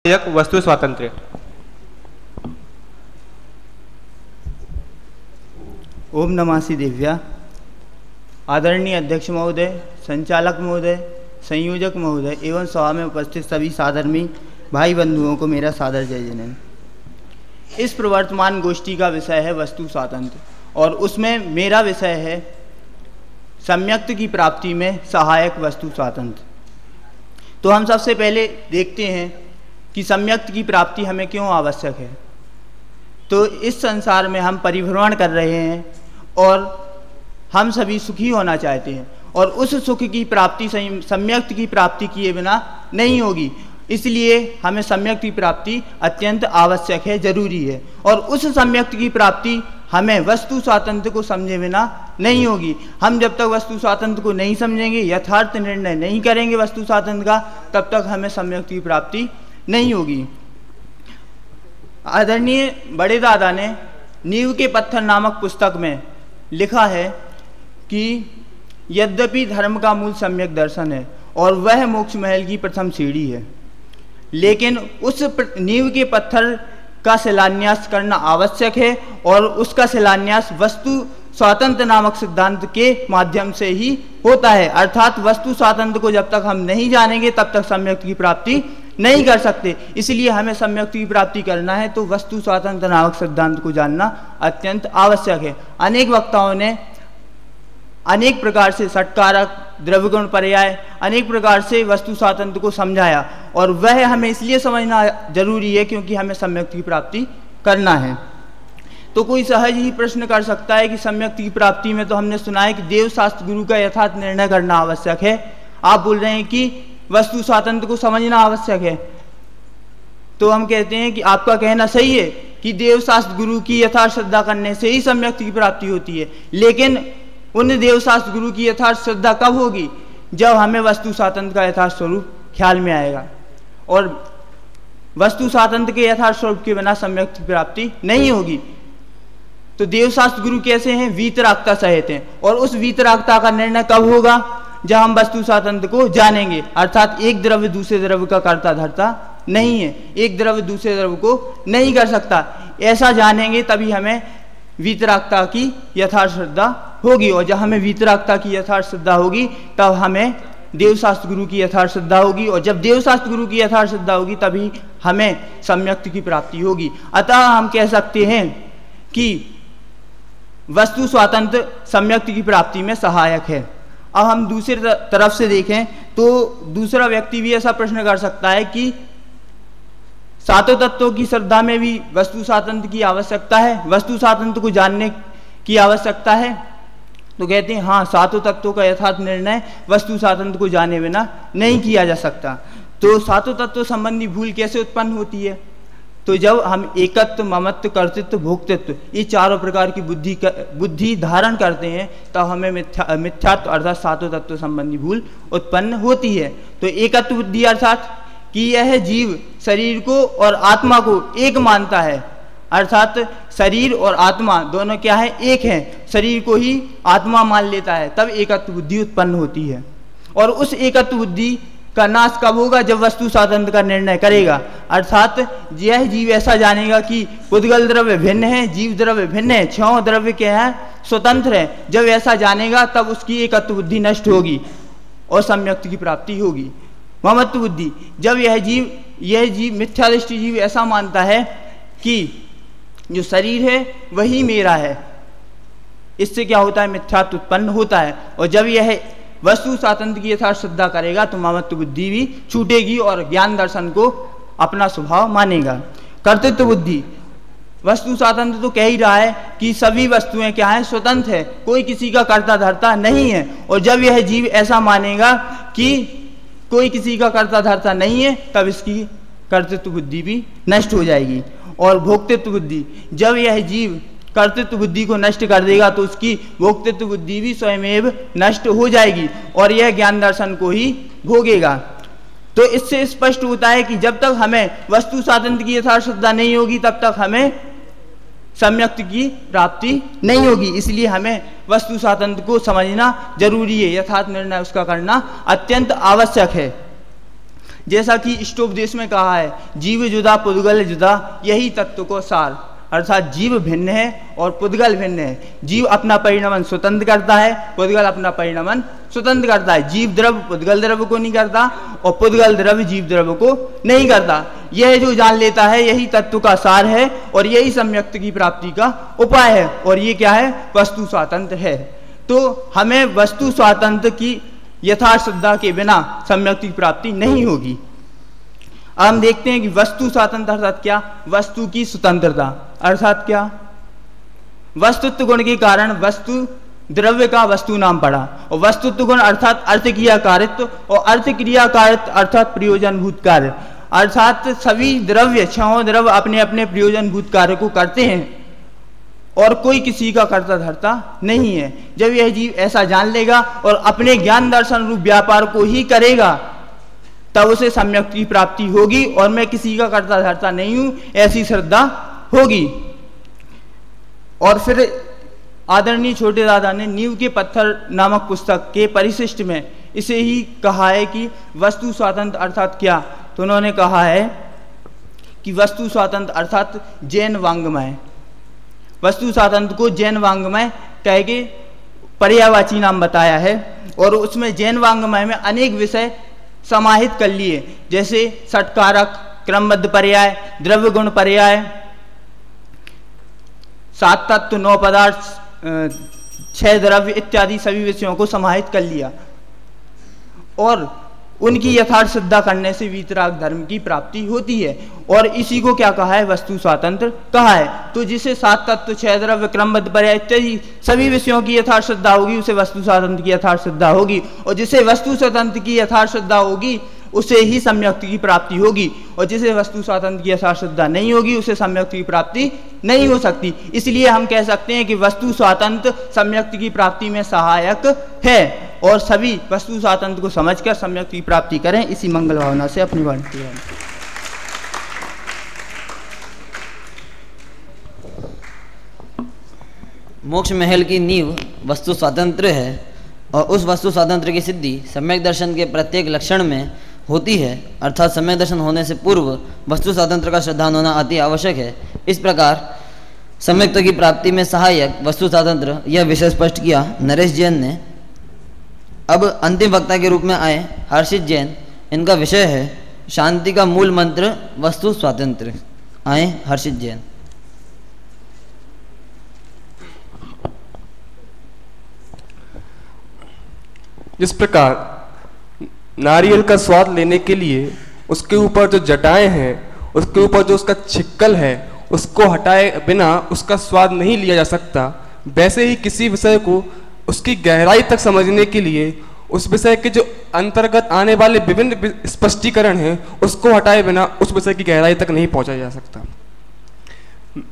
वस्तु स्वातंत्र्य। ओम नमः दिव्या। आदरणीय अध्यक्ष महोदय, संचालक महोदय, संयोजक महोदय एवं सभा में उपस्थित सभी साधर्मी भाई बंधुओं को मेरा सादर जय जैन। इस प्रवर्तमान गोष्ठी का विषय है वस्तु स्वातंत्र्य और उसमें मेरा विषय है सम्यक्त की प्राप्ति में सहायक वस्तु स्वातंत्र्य। तो हम सबसे पहले देखते हैं कि सम्यक्त की प्राप्ति हमें क्यों आवश्यक है। तो इस संसार में हम परिभ्रमण कर रहे हैं और हम सभी सुखी होना चाहते हैं और उस सुख की प्राप्ति सम्यक्त की प्राप्ति किए बिना नहीं होगी। इसलिए हमें सम्यक्त की प्राप्ति अत्यंत आवश्यक है, जरूरी है। और उस सम्यक्त की प्राप्ति हमें वस्तु स्वातंत्र्य को समझे बिना नहीं होगी। हम जब तक वस्तु स्वातंत्र्य को नहीं समझेंगे, यथार्थ निर्णय नहीं करेंगे वस्तु स्वातंत्र्य का, तब तक हमें सम्यक्त की प्राप्ति नहीं होगी। आदरणीय बड़े दादा ने नींव के पत्थर नामक पुस्तक में लिखा है कि यद्यपि धर्म का मूल सम्यक दर्शन है और वह मोक्ष महल की प्रथम सीढ़ी है, लेकिन उस नींव के पत्थर का शिलान्यास करना आवश्यक है और उसका शिलान्यास वस्तु स्वातंत्र्य नामक सिद्धांत के माध्यम से ही होता है। अर्थात वस्तु स्वातंत्र्य को जब तक हम नहीं जानेंगे तब तक सम्यक्त की प्राप्ति नहीं कर सकते। इसलिए हमें सम्यक्त की प्राप्ति करना है तो वस्तु स्वातंत्र्य नामक सिद्धांत को जानना अत्यंत आवश्यक है। अनेक वक्ताओं ने अनेक प्रकार से षटकारक, द्रव्यगुण पर्याय, अनेक प्रकार से वस्तु स्वातंत्र्य को समझाया और वह हमें इसलिए समझना जरूरी है क्योंकि हमें सम्यक्त की प्राप्ति करना है। तो कोई सहज ही प्रश्न कर सकता है कि सम्यक्त की प्राप्ति में तो हमने सुना है कि देव शास्त्र गुरु का यथार्थ निर्णय करना आवश्यक है। आप बोल रहे हैं कि वस्तु स्वातंत्र्य को समझना आवश्यक है। तो हम कहते हैं कि आपका कहना सही है कि देव शास्त्र गुरु की यथार्थ श्रद्धा करने से ही सम्यक्त की प्राप्ति होती है, लेकिन उन देव शास्त्र गुरु की यथार्थ श्रद्धा कब होगी? जब हमें वस्तु स्वातंत्र्य का यथार्थ स्वरूप ख्याल में आएगा। और वस्तु स्वातंत्र्य के यथार्थ स्वरूप के बिना सम्यक्त की प्राप्ति नहीं होगी। तो देव शास्त्र गुरु कैसे हैं? वीतरागता सहित हैं। और उस वीतरागता का निर्णय कब होगा? जब हम वस्तु स्वातंत्र्य को जानेंगे। अर्थात एक द्रव्य दूसरे द्रव्य का कर्ता धर्ता नहीं है, एक द्रव्य दूसरे द्रव्य को नहीं कर सकता। ऐसा जानेंगे तभी हमें वीतरागता की यथार्थ श्रद्धा होगी। और जब हमें वीतरागता की यथार्थ श्रद्धा होगी तब हमें देव शास्त्र गुरु की यथार्थ श्रद्धा होगी और जब देव शास्त्र गुरु की यथार्थ श्रद्धा होगी तभी हमें सम्यक्त की प्राप्ति होगी। अतः हम कह सकते हैं कि वस्तु स्वातंत्र्य सम्यक्त की प्राप्ति में सहायक है। अब हम दूसरी तरफ से देखें तो दूसरा व्यक्ति भी ऐसा प्रश्न कर सकता है कि सातों तत्वों की श्रद्धा में भी वस्तु स्वातंत्र्य की आवश्यकता है, वस्तु स्वातंत्र्य को जानने की आवश्यकता है। तो कहते हैं हाँ, सातों तत्वों का यथार्थ निर्णय वस्तु स्वातंत्र्य को जाने बिना नहीं किया जा सकता। तो सातों तत्व संबंधी भूल कैसे उत्पन्न होती है? तो जब हम एकत्व, ममत्व, कर्तृत्व, भोक्तृत्व ये चारों प्रकार की बुद्धि धारण करते हैं तब हमें मिथ्यात्व अर्थात सातों तत्व संबंधी भूल उत्पन्न होती है। तो एकत्व बुद्धि अर्थात कि यह जीव शरीर को और आत्मा को एक मानता है, अर्थात शरीर और आत्मा दोनों क्या है? एक हैं। शरीर को ही आत्मा मान लेता है, तब एकत्व बुद्धि उत्पन्न होती है। और उस एकत्व बुद्धि का नाश कब होगा? जब वस्तु स्वातंत्र्य का निर्णय करेगा। अर्थात यह जीव ऐसा जानेगा कि पुद्गल द्रव्य भिन्न है, जीव द्रव्य भिन्न है, छह द्रव्य क्या है? स्वतंत्र है। जब ऐसा जानेगा तब उसकी एकत्व बुद्धि नष्ट होगी और सम्यक्त की प्राप्ति होगी। ममत्व बुद्धि, जब यह जीव मिथ्यादृष्टि जीव ऐसा मानता है कि जो शरीर है वही मेरा है, इससे क्या होता है? मिथ्यात्व उत्पन्न होता है। और जब यह वस्तु स्वातंत्र्य की यथार्थ श्रद्धा करेगा तो ममत्व बुद्धि भी छूटेगी और ज्ञान दर्शन को अपना स्वभाव मानेगा। कर्तृत्व बुद्धि, वस्तु स्वातंत्र्य तो कह ही रहा है कि सभी वस्तुएं क्या है? स्वतंत्र है, कोई किसी का कर्ता धर्ता नहीं है। और जब यह जीव ऐसा मानेगा कि कोई किसी का कर्ता धर्ता नहीं है तब इसकी कर्तृत्व बुद्धि भी नष्ट हो जाएगी। और भोक्तृत्व बुद्धि, जब यह जीव कर्तृत्व बुद्धि को नष्ट कर देगा तो उसकी भोक्तृत्व बुद्धि भी स्वयमेव नष्ट हो जाएगी और यह ज्ञान दर्शन को ही भोगेगा। तो इससे स्पष्ट होता है कि जब तक हमें वस्तु स्वातंत्र्य की यथार्थ श्रद्धा नहीं होगी तब तक हमें सम्यक्त की प्राप्ति नहीं होगी। इसलिए हमें वस्तु स्वातंत्र्य को समझना जरूरी है, यथार्थ निर्णय उसका करना अत्यंत आवश्यक है। जैसा कि इष्टोपदेश में कहा है, जीव जुदा पुद्गल जुदा, यही तत्व को सार। अर्थात जीव भिन्न है और पुद्गल भिन्न है। जीव अपना परिणमन स्वतंत्र करता है, पुद्गल अपना परिणमन स्वतंत्र करता है। जीव द्रव्य पुद्गल द्रव्य को नहीं करता और पुद्गल द्रव्य जीव द्रव्य को नहीं करता। यह जो जान लेता है यही तत्व का सार है और यही सम्यक्त की प्राप्ति का उपाय है। और ये क्या है? वस्तु स्वातंत्र है। तो हमें वस्तु स्वातंत्र की यथार्थ श्रद्धा के बिना सम्यक्त की प्राप्ति नहीं होगी। अब हम देखते हैं कि वस्तु स्वातंत्र अर्थात क्या? वस्तु की स्वतंत्रता अर्थात क्या? वस्तुत्व गुण के कारण वस्तु द्रव्य का वस्तु नाम पड़ा, और वस्तुत्व गुण अर्थात अर्थ क्रियाकारित्व, और अर्थ क्रियाकारित्व अर्थात प्रयोजनभूत कार्य। अर्थात सभी द्रव्य, छहों द्रव्य अपने अपने प्रयोजनभूत कार्य को करते हैं और कोई किसी का कर्ता धर्ता नहीं है। जब यह जीव ऐसा जान लेगा और अपने ज्ञान दर्शन रूप व्यापार को ही करेगा, तब उसे सम्यक की प्राप्ति होगी और मैं किसी का कर्ता धर्ता नहीं हूं, ऐसी श्रद्धा होगी। और फिर आदरणीय छोटे दादा ने नींव के पत्थर नामक पुस्तक के परिशिष्ट में इसे ही कहा है कि वस्तु स्वातंत्र अर्थात क्या? तो उन्होंने कहा है कि वस्तु स्वातंत्र अर्थात जैन वांग्मय। वस्तु स्वातंत्र को जैन वांग्मय कह के पर्यायवाची नाम बताया है, और उसमें जैन वांग्मय में अनेक विषय समाहित कर लिए, जैसे षटकारक, क्रमबद्ध पर्याय, द्रव्य गुण पर्याय, सात तत्व, 9 पदार्थ, 6 द्रव्य इत्यादि सभी विषयों को समाहित कर लिया। और उनकी यथार्थ श्रद्धा करने से वीतराग धर्म की प्राप्ति होती है, और इसी को क्या कहा है? वस्तु स्वातंत्र कहा है। तो जिसे 7 तत्व, 6 द्रव्य, क्रमबद्ध पर्याय इत्यादि सभी विषयों की यथार्थ श्रद्धा होगी, उसे वस्तु स्वातंत्र की यथार्थ श्रद्धा होगी, और जिसे वस्तु स्वतंत्र की यथार्थ श्रद्धा होगी उसे ही सम्यक्त की प्राप्ति होगी, और जिसे वस्तु स्वातंत्र की यथार्थ श्रद्धा नहीं होगी उसे सम्यक्त की प्राप्ति नहीं हो सकती। इसलिए हम कह सकते हैं कि वस्तु स्वातंत्र सम्यक्त की प्राप्ति में सहायक है, और सभी वस्तु स्वातंत्र को समझकर सम्यक्त की प्राप्ति करें। इसी मंगल भावना से अपनी वाणी मोक्ष महल की नींव वस्तु स्वातंत्र है, और उस वस्तु स्वातंत्र की सिद्धि सम्यक दर्शन के प्रत्येक लक्षण में होती है। अर्थात सम्यक दर्शन होने से पूर्व वस्तु स्वातंत्र का श्रद्धान होना अति आवश्यक है। इस प्रकार सम्यक्त्व की प्राप्ति में सहायक वस्तु स्वातंत्र यह विषय स्पष्ट किया नरेश जैन ने। अब अंतिम वक्ता के रूप में आए हर्षित जैन। इनका विषय है शांति का मूल मंत्र वस्तु स्वातंत्र। आए हर्षित जैन। जिस प्रकार नारियल का स्वाद लेने के लिए उसके ऊपर जो जटाएं हैं, उसके ऊपर जो उसका छिक्कल है, उसको हटाए बिना उसका स्वाद नहीं लिया जा सकता, वैसे ही किसी विषय को उसकी गहराई तक समझने के लिए उस विषय के जो अंतर्गत आने वाले विभिन्न स्पष्टीकरण हैं उसको हटाए बिना उस विषय की गहराई तक नहीं पहुंचा जा सकता।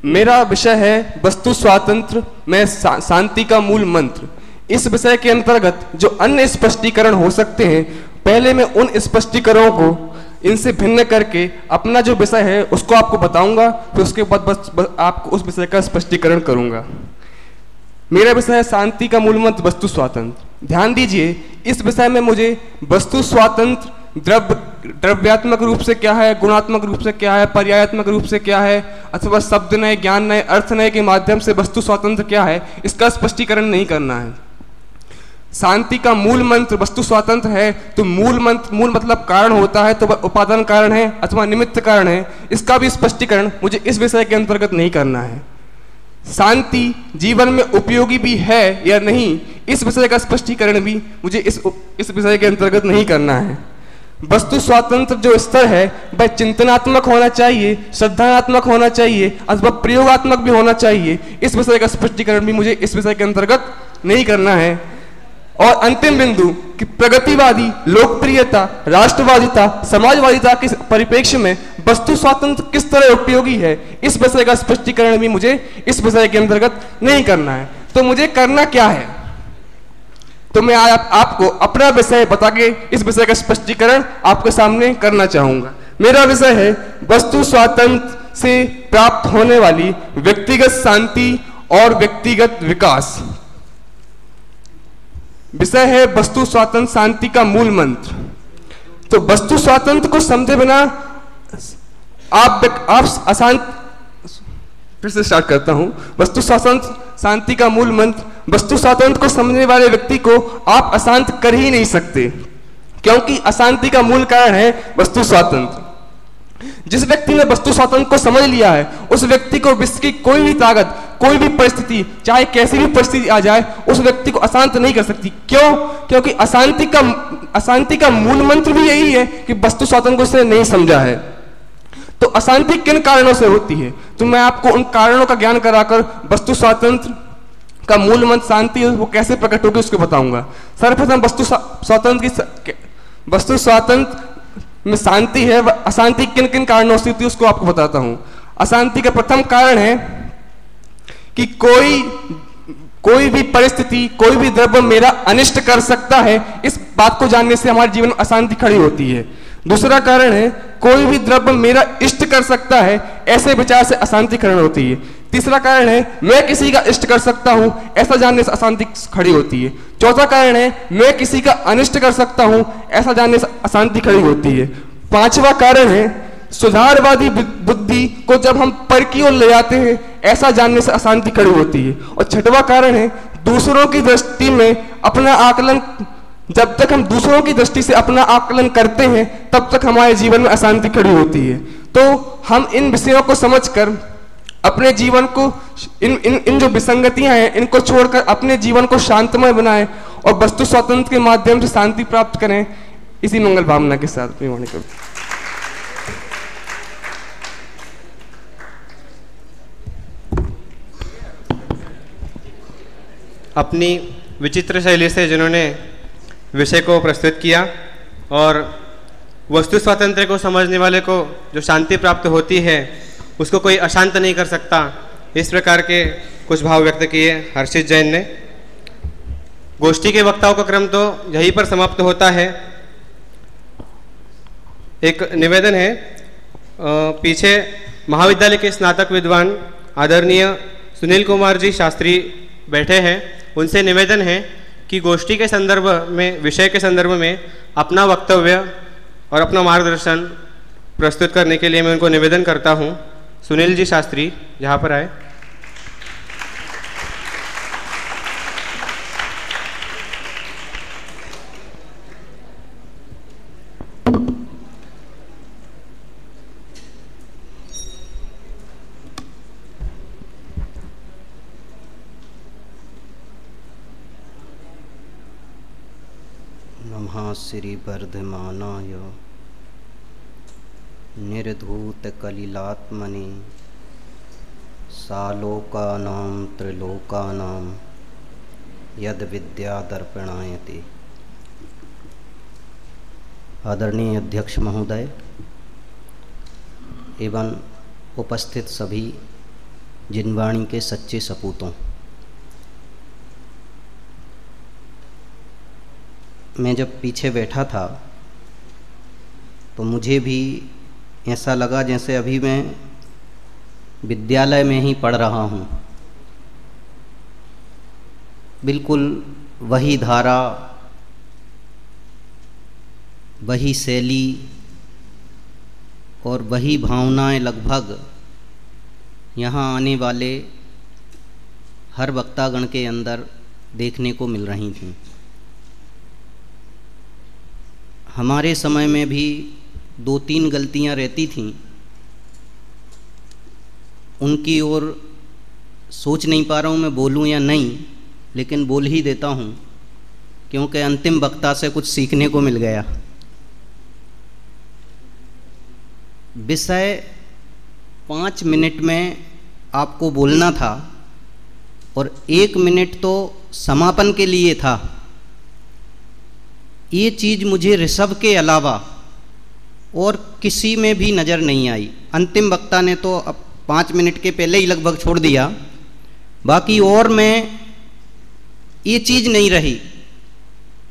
मेरा विषय है वस्तु स्वातंत्र में शांति का मूल मंत्र। इस विषय के अंतर्गत जो अन्य स्पष्टीकरण हो सकते हैं, पहले मैं उन स्पष्टीकरणों को इनसे भिन्न करके अपना जो विषय है उसको आपको बताऊंगा, फिर उसके बाद बस आपको उस विषय का स्पष्टीकरण करूंगा। मेरा विषय है शांति का मूल मंत्र वस्तु स्वातंत्र। ध्यान दीजिए, इस विषय में मुझे वस्तु स्वातंत्र द्रव्यात्मक रूप से क्या है, गुणात्मक रूप से क्या है, पर्यायात्मक रूप से क्या है, अथवा शब्द नए, ज्ञान नए, अर्थ नए के माध्यम से वस्तु स्वातंत्र क्या है, इसका स्पष्टीकरण नहीं करना है। शांति का मूल मंत्र वस्तु स्वातंत्र है, तो मूल मंत्र, मूल मतलब कारण होता है, तो उपादान कारण है अथवा निमित्त कारण है, इसका भी स्पष्टीकरण मुझे इस विषय के अंतर्गत नहीं करना है। शांति जीवन में उपयोगी भी है या नहीं, इस विषय का स्पष्टीकरण भी मुझे इस विषय के अंतर्गत नहीं करना है। वस्तु स्वातंत्र जो स्तर है वह चिंतनात्मक होना चाहिए, श्रद्धात्मक होना चाहिए अथवा प्रयोगात्मक भी होना चाहिए, इस विषय का स्पष्टीकरण भी मुझे इस विषय के अंतर्गत नहीं करना है। और अंतिम बिंदु कि प्रगतिवादी, लोकप्रियता, राष्ट्रवादिता, समाजवादिता के परिप्रेक्ष्य में वस्तु स्वातंत्र किस तरह उपयोगी है, इस विषय का स्पष्टीकरण भी मुझे इस विषय के अंतर्गत नहीं करना है। तो मुझे करना क्या है, तो मैं आपको अपना विषय बता के इस विषय का स्पष्टीकरण आपके सामने करना चाहूंगा। मेरा विषय है वस्तु स्वातंत्र से प्राप्त होने वाली व्यक्तिगत शांति और व्यक्तिगत विकास। विषय है वस्तु स्वातंत्र शांति का मूल मंत्र। तो वस्तु स्वातंत्र को समझे बिना आप अशांत, फिर से स्टार्ट करता हूं। वस्तु स्वातंत्र शांति का मूल मंत्र, वस्तु स्वातंत्र को समझने वाले व्यक्ति को आप अशांत कर ही नहीं सकते, क्योंकि अशांति का मूल कारण है वस्तु स्वातंत्र। जिस व्यक्ति ने वस्तु स्वातंत्र को समझ लिया है, उस व्यक्ति को विश्व की कोई भी ताकत, कोई भी परिस्थिति, चाहे कैसी भी परिस्थिति आ जाए, उस व्यक्ति को अशांत नहीं कर सकती। क्यों? क्योंकि अशांति का मूल मंत्र भी यही है कि वस्तु स्वातंत्र को उसने नहीं समझा है। तो अशांति किन कारणों से होती है, तो मैं आपको उन कारणों का ज्ञान कराकर वस्तु स्वातंत्र का मूल मंत्र शांति वो कैसे प्रकट होगी उसको बताऊंगा। सर्वप्रथम वस्तु स्वातंत्र में शांति है, अशांति किन किन कारणों से होती है उसको आपको बताता हूं। अशांति का प्रथम कारण है कि कोई भी परिस्थिति, कोई भी द्रव्य मेरा अनिष्ट कर सकता है, इस बात को जानने से हमारे जीवन में अशांति खड़ी होती है। दूसरा कारण है कोई भी द्रव्य मेरा इष्ट कर सकता है, ऐसे विचार से अशांति खड़ी होती है। तीसरा कारण है मैं किसी का इष्ट कर सकता हूं, ऐसा जानने से अशांति खड़ी होती है। चौथा कारण है मैं किसी का अनिष्ट कर सकता हूं, ऐसा जानने से अशांति खड़ी होती है। पांचवा कारण है सुधारवादी बुद्धि को जब हम पर की ओर ले जाते हैं, ऐसा जानने से अशांति खड़ी होती है। और छठवां कारण है दूसरों की दृष्टि में अपना आकलन, जब तक हम दूसरों की दृष्टि से अपना आकलन करते हैं तब तक हमारे जीवन में अशांति खड़ी होती है। तो हम इन विषयों को समझकर अपने जीवन को इन जो विसंगतियां हैं इनको छोड़कर अपने जीवन को शांतमय बनाएं और वस्तु स्वतंत्र के माध्यम से शांति प्राप्त करें। इसी मंगल भावना के साथ अपनी वाणी करूं। अपनी विचित्र शैली से जिन्होंने विषय को प्रस्तुत किया और वस्तु स्वातंत्र को समझने वाले को जो शांति प्राप्त होती है उसको कोई अशांत नहीं कर सकता, इस प्रकार के कुछ भाव व्यक्त किए हर्षित जैन ने। गोष्ठी के वक्ताओं का क्रम तो यहीं पर समाप्त होता है। एक निवेदन है, पीछे महाविद्यालय के स्नातक विद्वान आदरणीय सुनील कुमार जी शास्त्री बैठे हैं, उनसे निवेदन है कि गोष्ठी के संदर्भ में, विषय के संदर्भ में अपना वक्तव्य और अपना मार्गदर्शन प्रस्तुत करने के लिए मैं उनको निवेदन करता हूं। सुनील जी शास्त्री यहाँ पर आए। नमः श्री वर्धमानाय निर्धूत कलिलात्मने सालोकानां त्रिलोकानां यद विद्या दर्पणायते। आदरणीय अध्यक्ष महोदय एवं उपस्थित सभी जिनवाणी के सच्चे सपूतों, मैं जब पीछे बैठा था तो मुझे भी ऐसा लगा जैसे अभी मैं विद्यालय में ही पढ़ रहा हूँ। बिल्कुल वही धारा, वही शैली और वही भावनाएं लगभग यहाँ आने वाले हर वक्तागण के अंदर देखने को मिल रही थी। हमारे समय में भी 2-3 गलतियां रहती थीं, उनकी ओर सोच नहीं पा रहा हूँ मैं बोलूँ या नहीं, लेकिन बोल ही देता हूँ क्योंकि अंतिम वक्ता से कुछ सीखने को मिल गया। विषय 5 मिनट में आपको बोलना था और 1 मिनट तो समापन के लिए था। ये चीज़ मुझे ऋषभ के अलावा और किसी में भी नज़र नहीं आई। अंतिम वक्ता ने तो अब 5 मिनट के पहले ही लगभग छोड़ दिया, बाकी और में ये चीज़ नहीं रही।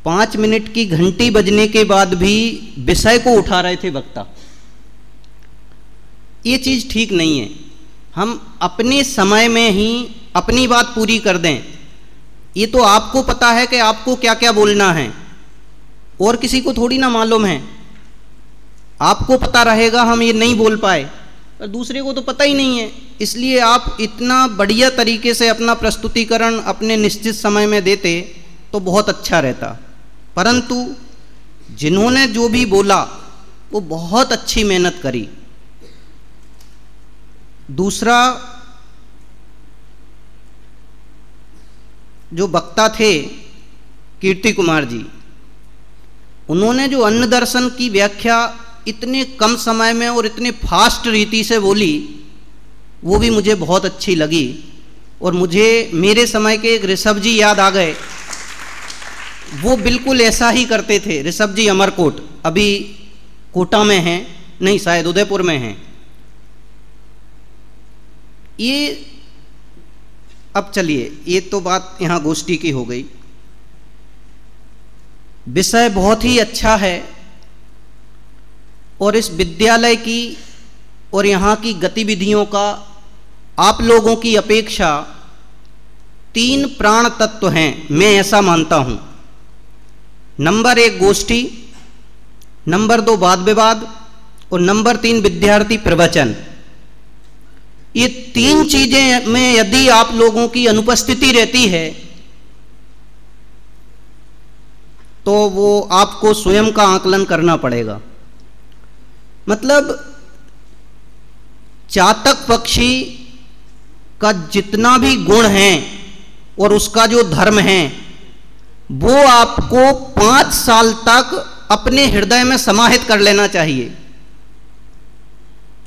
5 मिनट की घंटी बजने के बाद भी विषय को उठा रहे थे वक्ता। ये चीज़ ठीक नहीं है। हम अपने समय में ही अपनी बात पूरी कर दें। ये तो आपको पता है कि आपको क्या क्या बोलना है और किसी को थोड़ी ना मालूम है। आपको पता रहेगा हम ये नहीं बोल पाए, पर दूसरे को तो पता ही नहीं है। इसलिए आप इतना बढ़िया तरीके से अपना प्रस्तुतिकरण अपने निश्चित समय में देते तो बहुत अच्छा रहता। परंतु जिन्होंने जो भी बोला वो बहुत अच्छी मेहनत करी। दूसरा, जो वक्ता थे कीर्ति कुमार जी, उन्होंने जो अन्न दर्शन की व्याख्या इतने कम समय में और इतने फास्ट रीति से बोली, वो भी मुझे बहुत अच्छी लगी। और मुझे मेरे समय के एक ऋषभ जी याद आ गए, वो बिल्कुल ऐसा ही करते थे। ऋषभ जी अमरकोट, अभी कोटा में हैं, नहीं शायद उदयपुर में हैं। ये अब चलिए, ये तो बात यहाँ गोष्ठी की हो गई। विषय बहुत ही अच्छा है और इस विद्यालय की और यहाँ की गतिविधियों का आप लोगों की अपेक्षा 3 प्राण तत्व हैं, मैं ऐसा मानता हूँ। नंबर 1 गोष्ठी, नंबर 2 वाद विवाद और नंबर 3 विद्यार्थी प्रवचन। ये 3 चीजें में यदि आप लोगों की अनुपस्थिति रहती है तो वो आपको स्वयं का आकलन करना पड़ेगा। मतलब चातक पक्षी का जितना भी गुण है और उसका जो धर्म है, वो आपको 5 साल तक अपने हृदय में समाहित कर लेना चाहिए।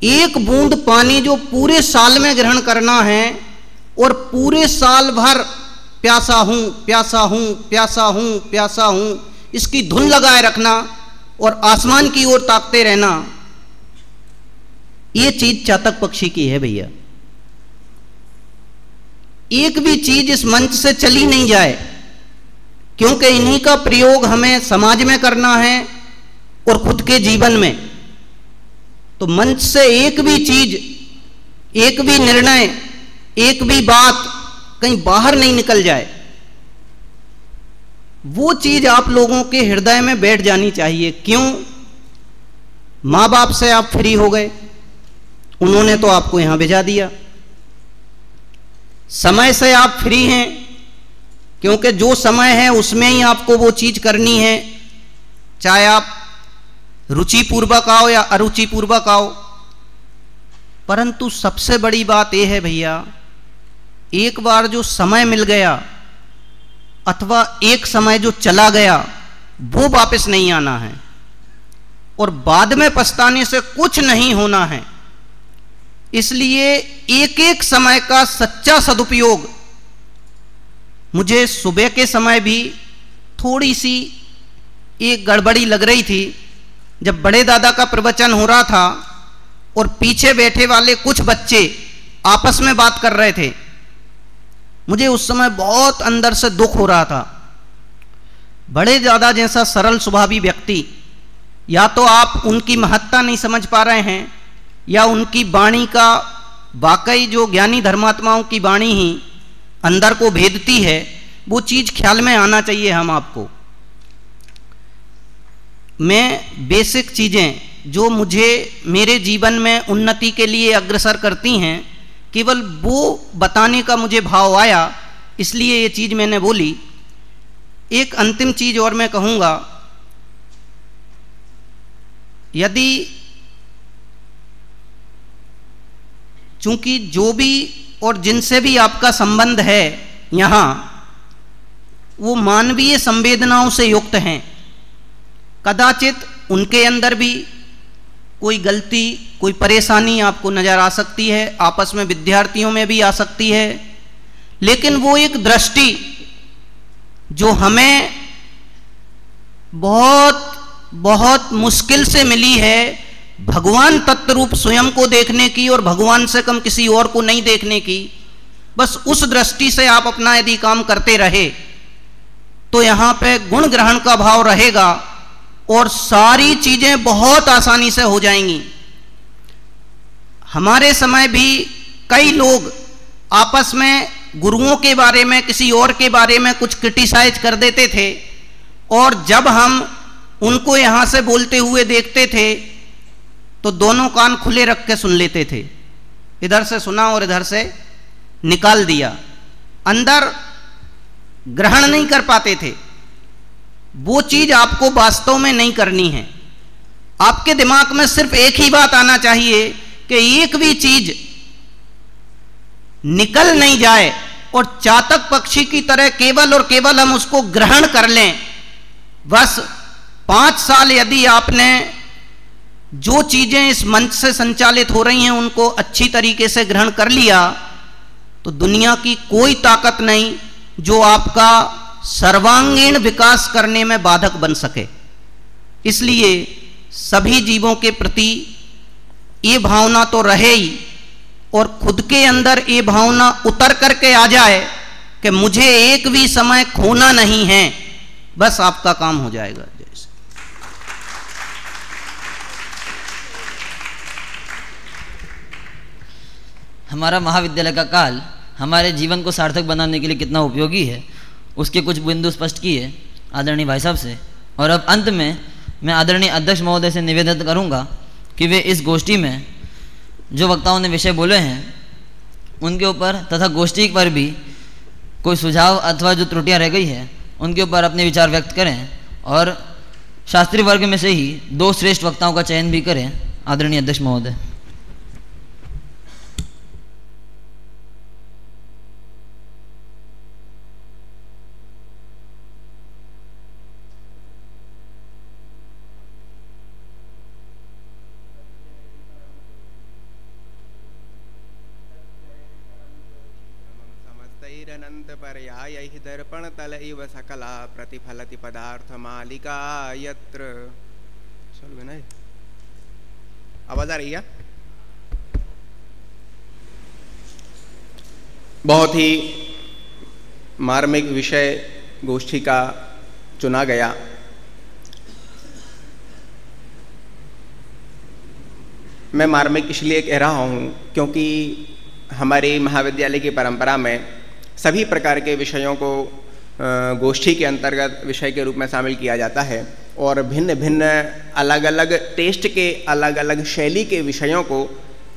एक बूंद पानी जो पूरे साल में ग्रहण करना है और पूरे साल भर प्यासा हूं प्यासा हूं प्यासा हूं प्यासा हूं इसकी धुन लगाए रखना और आसमान की ओर ताकते रहना, ये चीज चातक पक्षी की है भैया। एक भी चीज इस मंच से चली नहीं जाए, क्योंकि इन्हीं का प्रयोग हमें समाज में करना है और खुद के जीवन में। तो मंच से एक भी चीज, एक भी निर्णय, एक भी बात कहीं बाहर नहीं निकल जाए, वो चीज आप लोगों के हृदय में बैठ जानी चाहिए। क्यों? मां बाप से आप फ्री हो गए, उन्होंने तो आपको यहां भेजा दिया। समय से आप फ्री हैं, क्योंकि जो समय है उसमें ही आपको वो चीज करनी है, चाहे आप रुचि पूर्वक आओ या अरुचि पूर्वक आओ। परंतु सबसे बड़ी बात यह है भैया, एक बार जो समय मिल गया अथवा एक समय जो चला गया वो वापस नहीं आना है, और बाद में पछताने से कुछ नहीं होना है। इसलिए एक एक समय का सच्चा सदुपयोग। मुझे सुबह के समय भी थोड़ी सी एक गड़बड़ी लग रही थी, जब बड़े दादा का प्रवचन हो रहा था और पीछे बैठे वाले कुछ बच्चे आपस में बात कर रहे थे। मुझे उस समय बहुत अंदर से दुख हो रहा था। बड़े दादा जैसा सरल स्वभावी व्यक्ति, या तो आप उनकी महत्ता नहीं समझ पा रहे हैं, या उनकी वाणी का वाकई जो ज्ञानी धर्मात्माओं की वाणी ही अंदर को भेदती है, वो चीज ख्याल में आना चाहिए हम आपको। मैं बेसिक चीजें जो मुझे मेरे जीवन में उन्नति के लिए अग्रसर करती हैं, केवल वो बताने का मुझे भाव आया, इसलिए ये चीज मैंने बोली। एक अंतिम चीज और मैं कहूंगा, यदि चूंकि जो भी और जिनसे भी आपका संबंध है यहाँ, वो मानवीय संवेदनाओं से युक्त हैं, कदाचित उनके अंदर भी कोई गलती, कोई परेशानी आपको नजर आ सकती है, आपस में विद्यार्थियों में भी आ सकती है, लेकिन वो एक दृष्टि जो हमें बहुत बहुत मुश्किल से मिली है, भगवान तत्व रूप स्वयं को देखने की और भगवान से कम किसी और को नहीं देखने की, बस उस दृष्टि से आप अपना यदि काम करते रहे तो यहाँ पे गुण ग्रहण का भाव रहेगा और सारी चीजें बहुत आसानी से हो जाएंगी। हमारे समय भी कई लोग आपस में गुरुओं के बारे में, किसी और के बारे में कुछ क्रिटिसाइज कर देते थे, और जब हम उनको यहाँ से बोलते हुए देखते थे तो दोनों कान खुले रख के सुन लेते थे, इधर से सुना और इधर से निकाल दिया, अंदर ग्रहण नहीं कर पाते थे। वो चीज आपको वास्तव में नहीं करनी है। आपके दिमाग में सिर्फ एक ही बात आना चाहिए कि एक भी चीज निकल नहीं जाए और चातक पक्षी की तरह केवल और केवल हम उसको ग्रहण कर लें। बस 5 साल यदि आपने जो चीजें इस मंच से संचालित हो रही हैं उनको अच्छी तरीके से ग्रहण कर लिया, तो दुनिया की कोई ताकत नहीं जो आपका सर्वांगीण विकास करने में बाधक बन सके। इसलिए सभी जीवों के प्रति ये भावना तो रहे ही, और खुद के अंदर ये भावना उतर करके आ जाए कि मुझे एक भी समय खोना नहीं है, बस आपका काम हो जाएगा। जैसे हमारा महाविद्यालय का काल हमारे जीवन को सार्थक बनाने के लिए कितना उपयोगी है, उसके कुछ बिंदु स्पष्ट किए आदरणीय भाई साहब से। और अब अंत में मैं आदरणीय अध्यक्ष महोदय से निवेदन करूंगा कि वे इस गोष्ठी में जो वक्ताओं ने विषय बोले हैं उनके ऊपर तथा गोष्ठी पर भी कोई सुझाव अथवा जो त्रुटियां रह गई है उनके ऊपर अपने विचार व्यक्त करें, और शास्त्री वर्ग में से ही 2 श्रेष्ठ वक्ताओं का चयन भी करें। आदरणीय अध्यक्ष महोदय। अनंत पर्याय दर्पण तल इव सकला प्रतिफलति पदार्थ मालिका यत्र। चलो ना, आवाज आ रही है? बहुत ही मार्मिक विषय गोष्ठी का चुना गया। मैं मार्मिक इसलिए कह रहा हूँ क्योंकि हमारे महाविद्यालय की परंपरा में सभी प्रकार के विषयों को गोष्ठी के अंतर्गत विषय के रूप में शामिल किया जाता है, और भिन्न भिन्न अलग अलग टेस्ट के अलग अलग शैली के विषयों को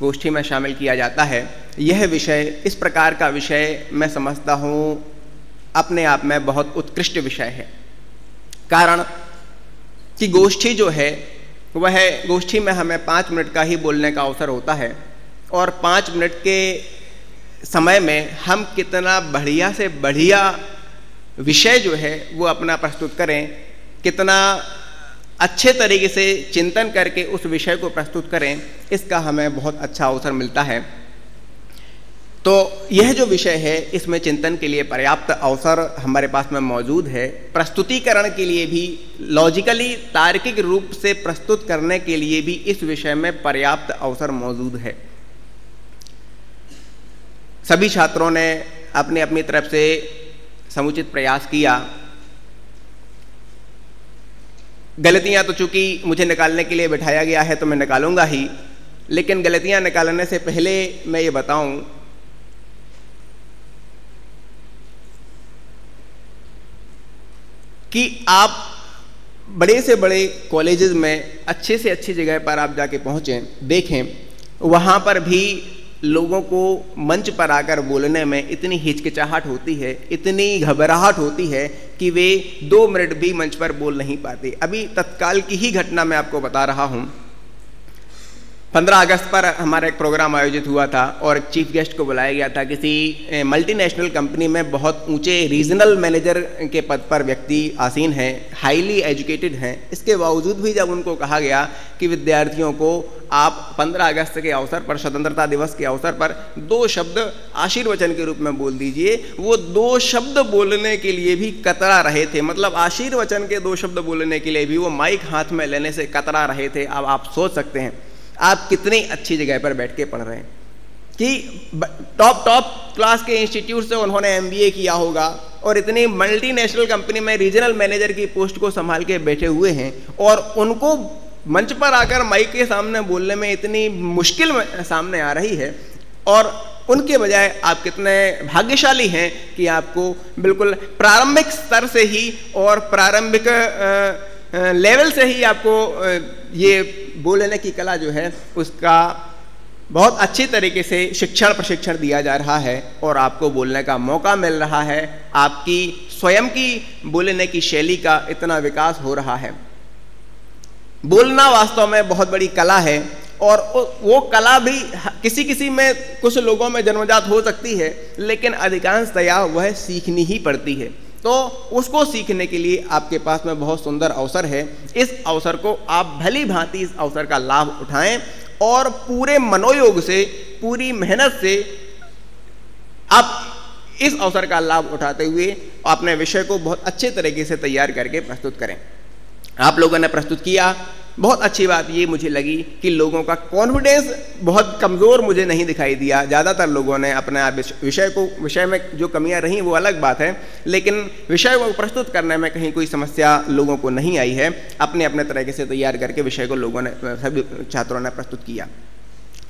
गोष्ठी में शामिल किया जाता है। यह विषय, इस प्रकार का विषय मैं समझता हूँ अपने आप में बहुत उत्कृष्ट विषय है। कारण कि गोष्ठी जो है वह गोष्ठी में हमें 5 मिनट का ही बोलने का अवसर होता है, और 5 मिनट के समय में हम कितना बढ़िया से बढ़िया विषय जो है वो अपना प्रस्तुत करें, कितना अच्छे तरीके से चिंतन करके उस विषय को प्रस्तुत करें, इसका हमें बहुत अच्छा अवसर मिलता है। तो यह जो विषय है इसमें चिंतन के लिए पर्याप्त अवसर हमारे पास में मौजूद है। प्रस्तुतिकरण के लिए भी, लॉजिकली तार्किक रूप से प्रस्तुत करने के लिए भी इस विषय में पर्याप्त अवसर मौजूद है। सभी छात्रों ने अपनी अपनी तरफ से समुचित प्रयास किया। गलतियां तो चूंकि मुझे निकालने के लिए बिठाया गया है तो मैं निकालूंगा ही, लेकिन गलतियां निकालने से पहले मैं ये बताऊं कि आप बड़े से बड़े कॉलेजेस में अच्छे से अच्छी जगह पर आप जाके पहुंचें, देखें, वहां पर भी लोगों को मंच पर आकर बोलने में इतनी हिचकिचाहट होती है, इतनी घबराहट होती है कि वे 2 मिनट भी मंच पर बोल नहीं पाते। अभी तत्काल की ही घटना मैं आपको बता रहा हूं। 15 अगस्त पर हमारा एक प्रोग्राम आयोजित हुआ था और चीफ गेस्ट को बुलाया गया था। किसी मल्टीनेशनल कंपनी में बहुत ऊंचे रीजनल मैनेजर के पद पर व्यक्ति आसीन हैं, हाईली एजुकेटेड हैं। इसके बावजूद भी जब उनको कहा गया कि विद्यार्थियों को आप 15 अगस्त के अवसर पर, स्वतंत्रता दिवस के अवसर पर 2 शब्द आशीर्वचन के रूप में बोल दीजिए, वो 2 शब्द बोलने के लिए भी कतरा रहे थे। मतलब आशीर्वचन के 2 शब्द बोलने के लिए भी वो माइक हाथ में लेने से कतरा रहे थे। अब आप सोच सकते हैं आप कितनी अच्छी जगह पर बैठ के पढ़ रहे हैं कि टॉप क्लास के इंस्टीट्यूट से उन्होंने MBA किया होगा और इतनी मल्टीनेशनल कंपनी में रीजनल मैनेजर की पोस्ट को संभाल के बैठे हुए हैं, और उनको मंच पर आकर माइक के सामने बोलने में इतनी मुश्किल सामने आ रही है, और उनके बजाय आप कितने भाग्यशाली हैं कि आपको बिल्कुल प्रारंभिक स्तर से ही और प्रारंभिक लेवल से ही आपको ये बोलने की कला जो है उसका बहुत अच्छी तरीके से शिक्षण प्रशिक्षण दिया जा रहा है और आपको बोलने का मौका मिल रहा है। आपकी स्वयं की बोलने की शैली का इतना विकास हो रहा है। बोलना वास्तव में बहुत बड़ी कला है और वो कला भी किसी किसी में, कुछ लोगों में जन्मजात हो सकती है, लेकिन अधिकांशतया वह सीखनी ही पड़ती है। तो उसको सीखने के लिए आपके पास में बहुत सुंदर अवसर है। इस अवसर को आप भली भांति इस अवसर का लाभ उठाएं और पूरे मनोयोग से, पूरी मेहनत से आप इस अवसर का लाभ उठाते हुए अपने विषय को बहुत अच्छे तरीके से तैयार करके प्रस्तुत करें। आप लोगों ने प्रस्तुत किया, बहुत अच्छी बात ये मुझे लगी कि लोगों का कॉन्फिडेंस बहुत कमज़ोर मुझे नहीं दिखाई दिया। ज़्यादातर लोगों ने अपने आप विषय में जो कमियां रहीं वो अलग बात है, लेकिन विषय को प्रस्तुत करने में कहीं कोई समस्या लोगों को नहीं आई है। अपने अपने तरीके से तैयार करके विषय को लोगों ने, सभी छात्रों ने प्रस्तुत किया।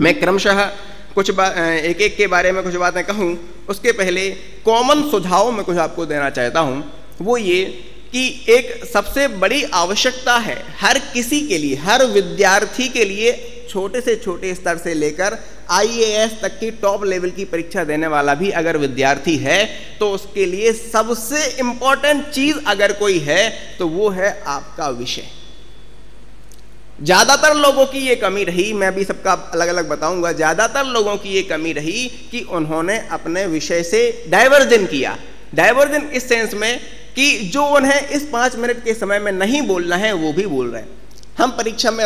मैं क्रमशः कुछ एक एक के बारे में कुछ बातें कहूँ, उसके पहले कॉमन सुझाव में कुछ आपको देना चाहता हूँ। वो ये कि एक सबसे बड़ी आवश्यकता है हर किसी के लिए, हर विद्यार्थी के लिए, छोटे से छोटे स्तर से लेकर IAS तक की टॉप लेवल की परीक्षा देने वाला भी अगर विद्यार्थी है तो उसके लिए सबसे इंपॉर्टेंट चीज अगर कोई है तो वो है आपका विषय। ज्यादातर लोगों की ये कमी रही, मैं भी सबका अलग अलग बताऊंगा, ज्यादातर लोगों की ये कमी रही कि उन्होंने अपने विषय से डाइवर्जन किया। डाइवर्जन इस सेंस में कि जो उन्हें इस 5 मिनट के समय में नहीं बोलना है वो भी बोल रहे हैं। हम परीक्षा में,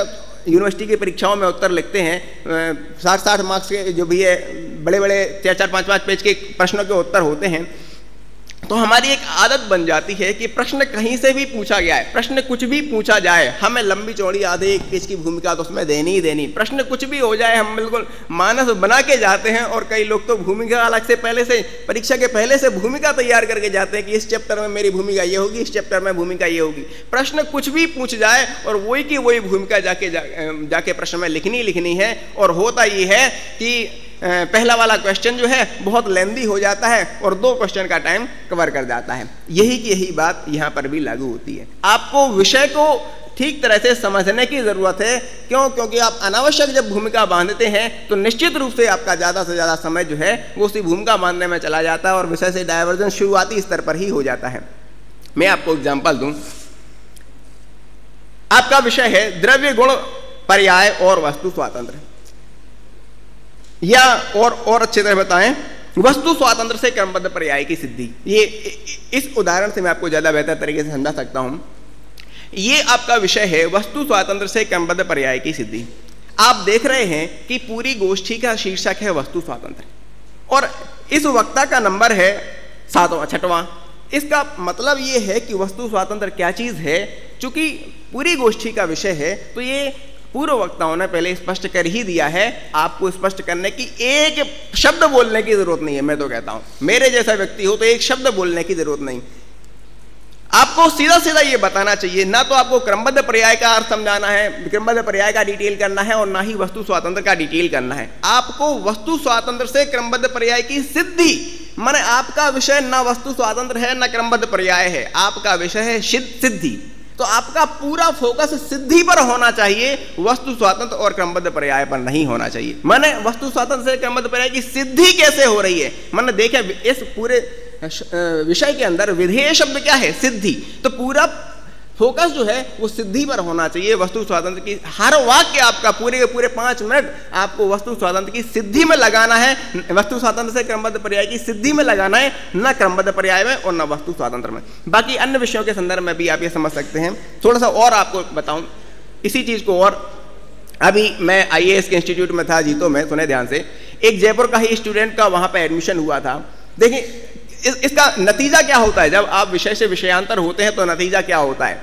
यूनिवर्सिटी की परीक्षाओं में उत्तर लिखते हैं, 60-60 मार्क्स के जो भी है बड़े बड़े 4-4, 5-5 पेज के प्रश्नों के उत्तर होते हैं। तो हमारी एक आदत बन जाती है कि प्रश्न कहीं से भी पूछा गया है, प्रश्न कुछ भी पूछा जाए, हमें लंबी चौड़ी आधे एक पेज की भूमिका तो उसमें देनी ही देनी। प्रश्न कुछ भी हो जाए हम बिल्कुल मानस बना के जाते हैं और कई लोग तो भूमिका अलग से पहले से, परीक्षा के पहले से भूमिका तैयार करके जाते हैं कि इस चैप्टर में मेरी भूमिका ये होगी, इस चैप्टर में भूमिका ये होगी। प्रश्न कुछ भी पूछ जाए और वही की वही भूमिका जाके प्रश्न में लिखनी है। और होता ये है कि पहला वाला क्वेश्चन जो है बहुत लेंदी हो जाता है और 2 क्वेश्चन का टाइम कवर कर जाता है। यही की यही बात यहाँ पर भी लागू होती है। आपको विषय को ठीक तरह से समझने की जरूरत है। क्यों? क्योंकि आप अनावश्यक जब भूमिका बांधते हैं तो निश्चित रूप से आपका ज़्यादा से ज़्यादा समय जो है वो उसी भूमिका बांधने में चला जाता है और विषय से डाइवर्जन शुरुआती स्तर पर ही हो जाता है। मैं आपको एग्जाम्पल दूं। आपका विषय है द्रव्य गुण पर्याय और वस्तु स्वातंत्र, या और अच्छे तरह बताएं वस्तु स्वातंत्र से क्रमबद्ध पर्याय की सिद्धि। ये इस उदाहरण से मैं आपको ज्यादा बेहतर तरीके से समझा सकता हूं। ये आपका विषय है वस्तु स्वातंत्र से क्रमबद्ध पर्याय की सिद्धि। आप देख रहे हैं कि पूरी गोष्ठी का शीर्षक है वस्तु स्वातंत्र और इस वक्ता का नंबर है 6वां। इसका मतलब ये है कि वस्तु स्वातंत्र क्या चीज है। चूंकि पूरी गोष्ठी का विषय है तो ये पूर्व वक्ताओं ने पहले स्पष्ट कर ही दिया है। आपको स्पष्ट करने की एक शब्द बोलने की जरूरत नहीं है। मैं तो कहता हूं मेरे जैसा व्यक्ति हो तो एक शब्द बोलने की जरूरत नहीं। आपको सीधा सीधा ये बताना चाहिए, ना तो आपको क्रमबद्ध पर्याय का अर्थ समझाना है, क्रमबद्ध पर्याय का डिटेल करना है, और ना ही वस्तु स्वातंत्र का डिटेल करना है। आपको वस्तु स्वातंत्र से क्रमबद्ध पर्याय की सिद्धि, माने आपका विषय ना वस्तु स्वातंत्र है ना क्रमबद्ध पर्याय है, आपका विषय है सिद्धि। तो आपका पूरा फोकस सिद्धि पर होना चाहिए, वस्तु स्वातंत्र और क्रमबद्ध पर्याय पर नहीं होना चाहिए। माने वस्तु स्वातंत्र से क्रमबद्ध पर्याय की सिद्धि कैसे हो रही है। मैंने देखा इस पूरे विषय के अंदर विधेय शब्द क्या है, सिद्धि। तो पूरा फोकस जो है वो सिद्धि पर होना चाहिए। वस्तु स्वातंत्र की हर वाक्य आपका पूरे के पूरे 5 मिनट आपको वस्तु स्वातंत्र की सिद्धि में लगाना है, वस्तु स्वातंत्र से क्रमबद्ध पर्याय की सिद्धि में लगाना है, न क्रमबद्ध पर्याय में और न वस्तु स्वातंत्र में। बाकी अन्य विषयों के संदर्भ में भी आप ये समझ सकते हैं। थोड़ा सा और आपको बताऊं इसी चीज को। और अभी मैं IAS के इंस्टीट्यूट में था जीतो में, सुने ध्यान से, एक जयपुर का ही स्टूडेंट का वहां पर एडमिशन हुआ था। देखिए इसका नतीजा क्या होता है, जब आप विषय से विषयांतर होते हैं तो नतीजा क्या होता है।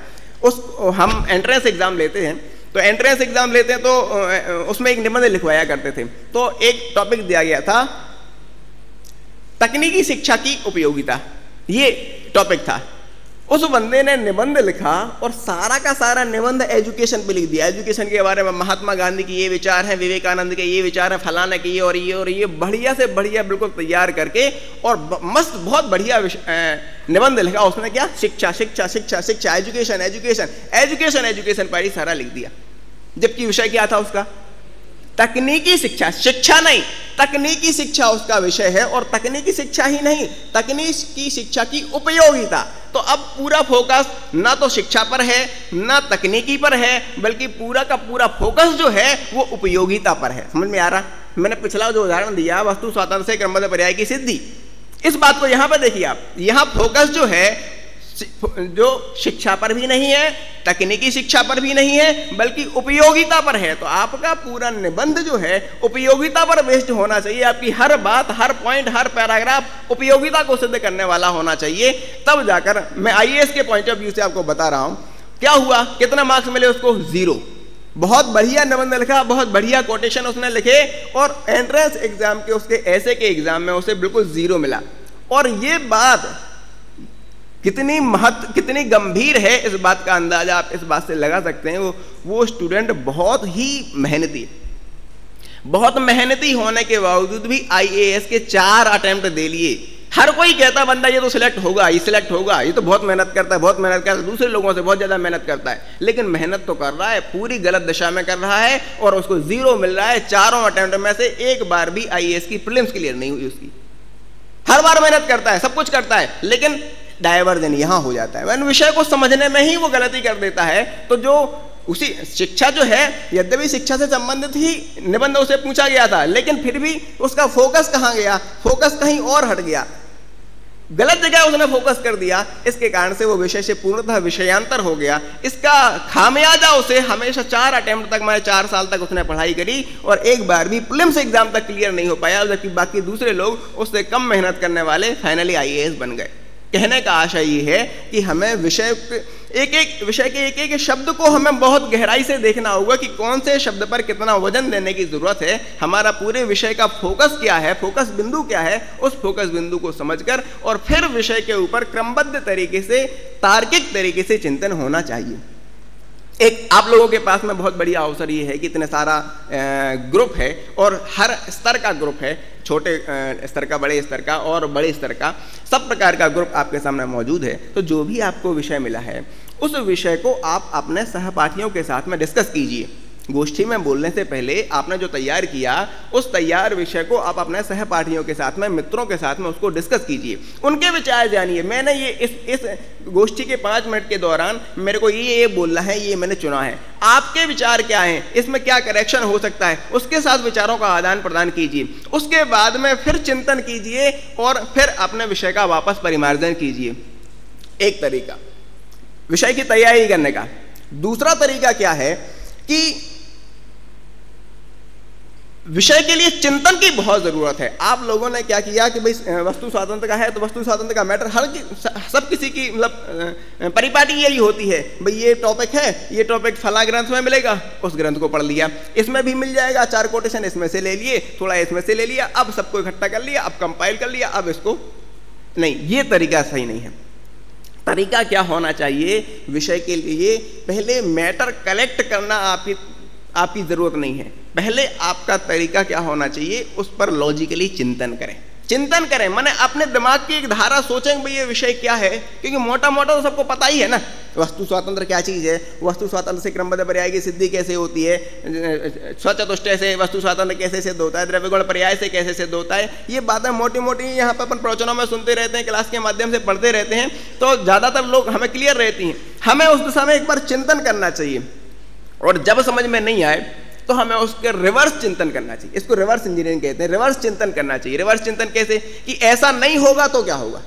हम एंट्रेंस एग्जाम लेते हैं, तो एंट्रेंस एग्जाम लेते हैं तो उसमें एक निबंध लिखवाया करते थे। तो एक टॉपिक दिया गया था तकनीकी शिक्षा की उपयोगिता, ये टॉपिक था। उस बंदे ने निबंध लिखा और सारा का सारा निबंध एजुकेशन पे लिख दिया। एजुकेशन के बारे में महात्मा गांधी की ये विचार है, विवेकानंद के ये विचार है, फलाना के ये और ये बढ़िया से बढ़िया बिल्कुल तैयार करके और मस्त बहुत बढ़िया निबंध लिखा। उसने क्या, शिक्षा शिक्षा शिक्षा शिक्षा, एजुकेशन एजुकेशन एजुकेशन एजुकेशन पर ही सारा लिख दिया। जबकि विषय क्या था उसका? तकनीकी शिक्षा। शिक्षा नहीं, तकनीकी शिक्षा उसका विषय है, और तकनीकी शिक्षा ही नहीं, तकनीकी शिक्षा की उपयोगिता। तो अब पूरा फोकस ना तो शिक्षा पर है ना तकनीकी पर है, बल्कि पूरा का पूरा फोकस जो है वो उपयोगिता पर है। समझ में आ रहा? मैंने पिछला जो उदाहरण दिया वस्तु स्वातंत्र से क्रमबद्ध पर्याय की सिद्धि, इस बात को यहां पर देखिए आप। यहां फोकस जो है जो शिक्षा पर भी नहीं है, तकनीकी शिक्षा पर भी नहीं है, बल्कि उपयोगिता पर है। तो आपका पूरा निबंध जो है उपयोगिता पर बेस्ड होना चाहिए। आपकी हर बात, हर पॉइंट, हर पैराग्राफ उपयोगिता को सिद्ध करने वाला होना चाहिए। तब जाकर मैं आईएएस के पॉइंट ऑफ व्यू से आपको बता रहा हूं क्या हुआ, कितना मार्क्स मिले उसको? 0। बहुत बढ़िया निबंध लिखा, बहुत बढ़िया कोटेशन उसने लिखे, और एंट्रेंस एग्जाम के उसके ऐसे के एग्जाम में उसे बिल्कुल 0 मिला। और ये बात कितनी गंभीर है, इस बात का अंदाजा आप इस बात से लगा सकते हैं। वो स्टूडेंट बहुत ही मेहनती है। बहुत मेहनती होने के बावजूद भी आईएएस के 4 अटेम्प्ट दे लिए। हर कोई कहता बंदा ये तो सिलेक्ट होगा, ये सिलेक्ट होगा, ये तो बहुत मेहनत करता है, बहुत मेहनत करता है, दूसरे लोगों से बहुत ज्यादा मेहनत करता है, लेकिन मेहनत तो कर रहा है, पूरी गलत दिशा में कर रहा है, और उसको 0 मिल रहा है। 4 अटेम्प्ट में से एक बार भी आईएएस की प्रीलिम्स क्लियर नहीं हुई उसकी। हर बार मेहनत करता है, सब कुछ करता है, लेकिन डायवर्जन यहां हो जाता है। विषय को समझने में ही वो गलती कर देता है। तो जो उसी शिक्षा जो है, यद्यपि शिक्षा से संबंधित ही निबंध उसे पूछा गया था, लेकिन फिर भी उसका फोकस कहां गया? फोकस कहीं और हट गया, गलत जगह उसने फोकस कर दिया। इसके कारण से वो विषय से पूर्णतः विषयांतर हो गया। इसका खामियाजा उसे हमेशा 4 अटेम्प्ट तक, मैं 4 साल तक उसने पढ़ाई करी और एक बार भी प्रीलिम्स एग्जाम तक क्लियर नहीं हो पाया, जबकि बाकी दूसरे लोग उससे कम मेहनत करने वाले फाइनली आईएएस बन गए। कहने का आशा ये है कि हमें विषय के एक एक शब्द को हमें बहुत गहराई से देखना होगा कि कौन से शब्द पर कितना वजन देने की जरूरत है। हमारा पूरे विषय का फोकस क्या है, फोकस बिंदु क्या है, उस फोकस बिंदु को समझकर और फिर विषय के ऊपर क्रमबद्ध तरीके से, तार्किक तरीके से चिंतन होना चाहिए। एक आप लोगों के पास में बहुत बढ़िया अवसर ये है कि इतने सारा ग्रुप है और हर स्तर का ग्रुप है, छोटे स्तर का, बड़े स्तर का और बड़े स्तर का, सब प्रकार का ग्रुप आपके सामने मौजूद है। तो जो भी आपको विषय मिला है उस विषय को आप अपने सहपाठियों के साथ में डिस्कस कीजिए। गोष्ठी में बोलने से पहले आपने जो तैयार किया उस तैयार विषय को आप अपने सहपाठियों के साथ में, मित्रों के साथ में उसको डिस्कस कीजिए, उनके विचार जानिए। मैंने ये इस गोष्ठी के 5 मिनट के दौरान मेरे को ये बोलना है, ये मैंने चुना है, आपके विचार क्या हैं, इसमें क्या करेक्शन हो सकता है, उसके साथ विचारों का आदान प्रदान कीजिए। उसके बाद में फिर चिंतन कीजिए और फिर अपने विषय का वापस परिमार्जन कीजिए। एक तरीका विषय की तैयारी करने का। दूसरा तरीका क्या है कि विषय के लिए चिंतन की बहुत जरूरत है। आप लोगों ने क्या किया कि भाई वस्तु स्वातंत्र का है तो वस्तु स्वातंत्र का मैटर सब किसी की मतलब परिपाटी यही होती है, भाई ये टॉपिक है, ये टॉपिक फला ग्रंथ में मिलेगा, उस ग्रंथ को पढ़ लिया, इसमें भी मिल जाएगा, 4 कोटेशन इसमें से ले लिए, थोड़ा इसमें से ले लिया, अब सबको इकट्ठा कर लिया, अब कंपाइल कर लिया, अब इसको नहीं, ये तरीका सही नहीं है। तरीका क्या होना चाहिए? विषय के लिए पहले मैटर कलेक्ट करना आपकी जरूरत नहीं है। पहले आपका तरीका क्या होना चाहिए, उस पर लॉजिकली चिंतन करें, माने अपने दिमाग की एक धारा सोचें भाई ये विषय क्या है, क्योंकि मोटा मोटा तो सबको पता ही है ना वस्तु स्वातंत्र क्या चीज़ है, वस्तु स्वातंत्र से क्रमबद्ध पर्याय की सिद्धि कैसे होती है, स्वचतुष्टय से वस्तु स्वातंत्र कैसे सिद्ध होता है, द्रव्यगुण पर्याय से कैसे सिद्ध होता है, ये बातें मोटी मोटी यहाँ पर अपन प्रवचनों में सुनते रहते हैं, क्लास के माध्यम से पढ़ते रहते हैं, तो ज़्यादातर लोग हमें क्लियर रहती हैं। हमें उस दिशा में एक बार चिंतन करना चाहिए और जब समझ में नहीं आए तो हमें उसके रिवर्स चिंतन करना चाहिए। इसको रिवर्स इंजीनियरिंग कहते हैं। रिवर्स चिंतन करना चाहिए। रिवर्स चिंतन कैसे कि ऐसा नहीं होगा तो क्या होगा,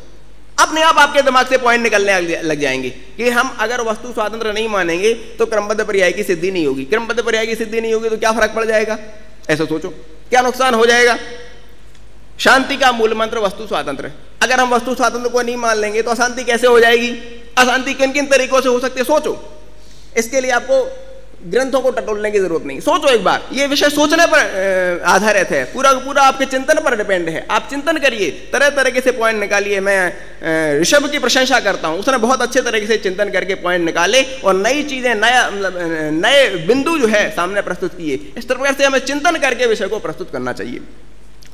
अपने आप आपके दिमाग से पॉइंट निकलने लग जाएंगे कि हम अगर वस्तु स्वातंत्र नहीं मानेंगे तो क्रमबद्ध पर्याय की सिद्धि नहीं होगी, क्रमबद्ध पर्याय की सिद्धि नहीं होगी तो क्या फर्क पड़ जाएगा, ऐसा सोचो, क्या नुकसान हो जाएगा। शांति का मूल मंत्र वस्तु स्वातंत्र, अगर हम वस्तु स्वातंत्र को नहीं मान लेंगे तो अशांति कैसे हो जाएगी, अशांति किन किन तरीकों से हो सकती है, सोचो। इसके लिए आपको ग्रंथों को टटोलने की जरूरत नहीं, सोचो एक बार। ये विषय सोचने पर आधारित है, पूरा पूरा आपके चिंतन पर डिपेंड है। आप चिंतन करिए, तरह तरह से पॉइंट निकालिए। मैं ऋषभ की प्रशंसा करता हूँ, उसने बहुत अच्छे तरीके से चिंतन करके पॉइंट निकाले और नई चीजें, नए बिंदु जो है सामने प्रस्तुत किए। इस प्रकार से हमें चिंतन करके विषय को प्रस्तुत करना चाहिए।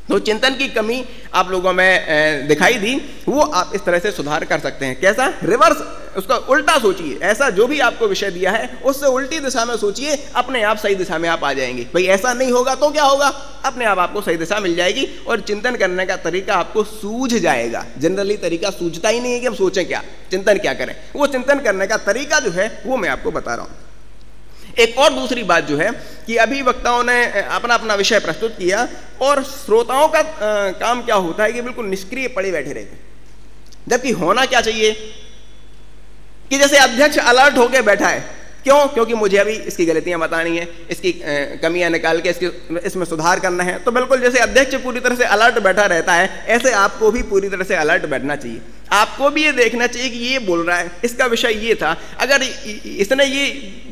तो चिंतन की कमी आप लोगों में दिखाई दी, वो आप इस तरह से सुधार कर सकते हैं। कैसा? रिवर्स उसका उल्टा सोचिए, ऐसा जो भी आपको विषय दिया है उससे उल्टी दिशा में सोचिए, अपने आप सही दिशा में आप आ जाएंगे। भाई ऐसा नहीं होगा तो क्या होगा, अपने आप आपको सही दिशा मिल जाएगी और चिंतन करने का तरीका आपको सूझ जाएगा। जनरली तरीका सूझता ही नहीं है कि हम सोचें क्या, चिंतन क्या करें, वो चिंतन करने का तरीका जो है वो मैं आपको बता रहा हूं। एक और दूसरी बात जो है कि अभी वक्ताओं ने अपना अपना विषय प्रस्तुत किया और श्रोताओं का काम क्या होता है कि बिल्कुल निष्क्रिय पड़े बैठे रहते, जबकि होना क्या चाहिए कि जैसे अध्यक्ष अलर्ट होकर बैठा है, क्यों, क्योंकि मुझे अभी इसकी गलतियां बतानी है, इसकी कमियां निकाल के इसमें सुधार करना है। तो बिल्कुल जैसे अध्यक्ष पूरी तरह से अलर्ट बैठा रहता है, ऐसे आपको भी पूरी तरह से अलर्ट बैठना चाहिए। आपको भी ये देखना चाहिए कि ये बोल रहा है, इसका विषय ये था, अगर इसने ये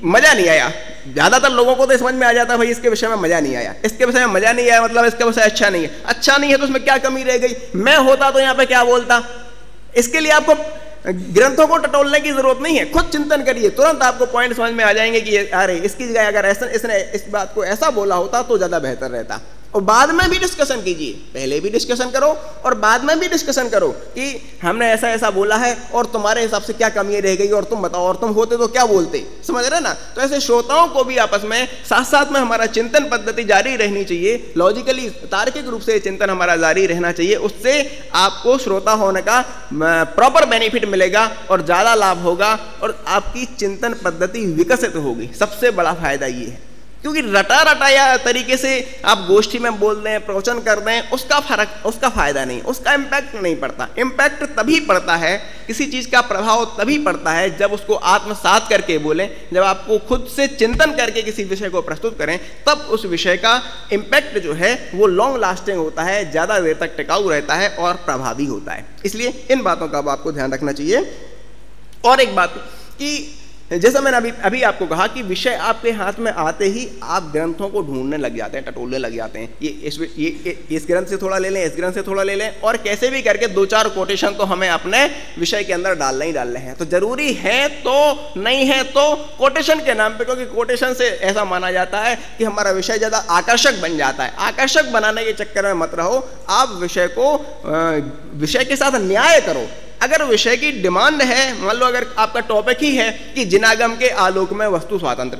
मजा नहीं आया, ज्यादातर लोगों को तो समझ में आ जाता है भाई इसके विषय में मजा नहीं आया, इसके विषय में मजा नहीं आया मतलब इसका विषय अच्छा नहीं है, अच्छा नहीं है तो उसमें क्या कमी रह गई, मैं होता तो यहाँ पे क्या बोलता। इसके लिए आपको ग्रंथों को टटोलने की जरूरत नहीं है, खुद चिंतन करिए, तुरंत आपको पॉइंट समझ में आ जाएंगे कि अरे इसकी जगह अगर ऐसा इसने इस बात को ऐसा बोला होता तो ज्यादा बेहतर रहता। और बाद में भी डिस्कशन कीजिए, पहले भी डिस्कशन करो और बाद में भी डिस्कशन करो कि हमने ऐसा ऐसा बोला है और तुम्हारे हिसाब से क्या कमी रह गई और तुम बताओ, और तुम होते तो क्या बोलते, समझ रहे ना। तो ऐसे श्रोताओं को भी आपस में साथ साथ में हमारा चिंतन पद्धति जारी रहनी चाहिए, लॉजिकली तार्किक रूप से चिंतन हमारा जारी रहना चाहिए। उससे आपको श्रोता होने का प्रॉपर बेनिफिट मिलेगा और ज्यादा लाभ होगा और आपकी चिंतन पद्धति विकसित होगी। सबसे बड़ा फायदा ये है, क्योंकि रटा रटाया तरीके से आप गोष्ठी में बोल दें, प्रवचन कर दें, उसका फर्क, उसका फायदा नहीं, उसका इम्पैक्ट नहीं पड़ता। इम्पैक्ट तभी पड़ता है, किसी चीज का प्रभाव तभी पड़ता है जब उसको आत्मसात करके बोलें, जब आपको खुद से चिंतन करके किसी विषय को प्रस्तुत करें, तब उस विषय का इम्पैक्ट जो है वो लॉन्ग लास्टिंग होता है, ज्यादा देर तक टिकाऊ रहता है और प्रभावी होता है। इसलिए इन बातों का आपको ध्यान रखना चाहिए। और एक बात कि जैसा मैंने अभी आपको कहा कि विषय आपके हाथ में आते ही आप ग्रंथों को ढूंढने लग जाते हैं, टटोलने लग जाते हैं, ये इस ग्रंथ से थोड़ा ले लें, इस ग्रंथ से थोड़ा ले लें, और कैसे भी करके 2-4 कोटेशन तो हमें अपने विषय के अंदर डालना ही डालने हैं। तो जरूरी है तो नहीं है तो कोटेशन के नाम पे, क्योंकि कोटेशन से ऐसा माना जाता है कि हमारा विषय ज्यादा आकर्षक बन जाता है। आकर्षक बनाने के चक्कर में मत रहो, आप विषय को विषय के साथ न्याय करो। अगर विषय की डिमांड है, मान लो अगर आपका टॉपिक ही है कि जिनागम के आलोक में वस्तु स्वातंत्र,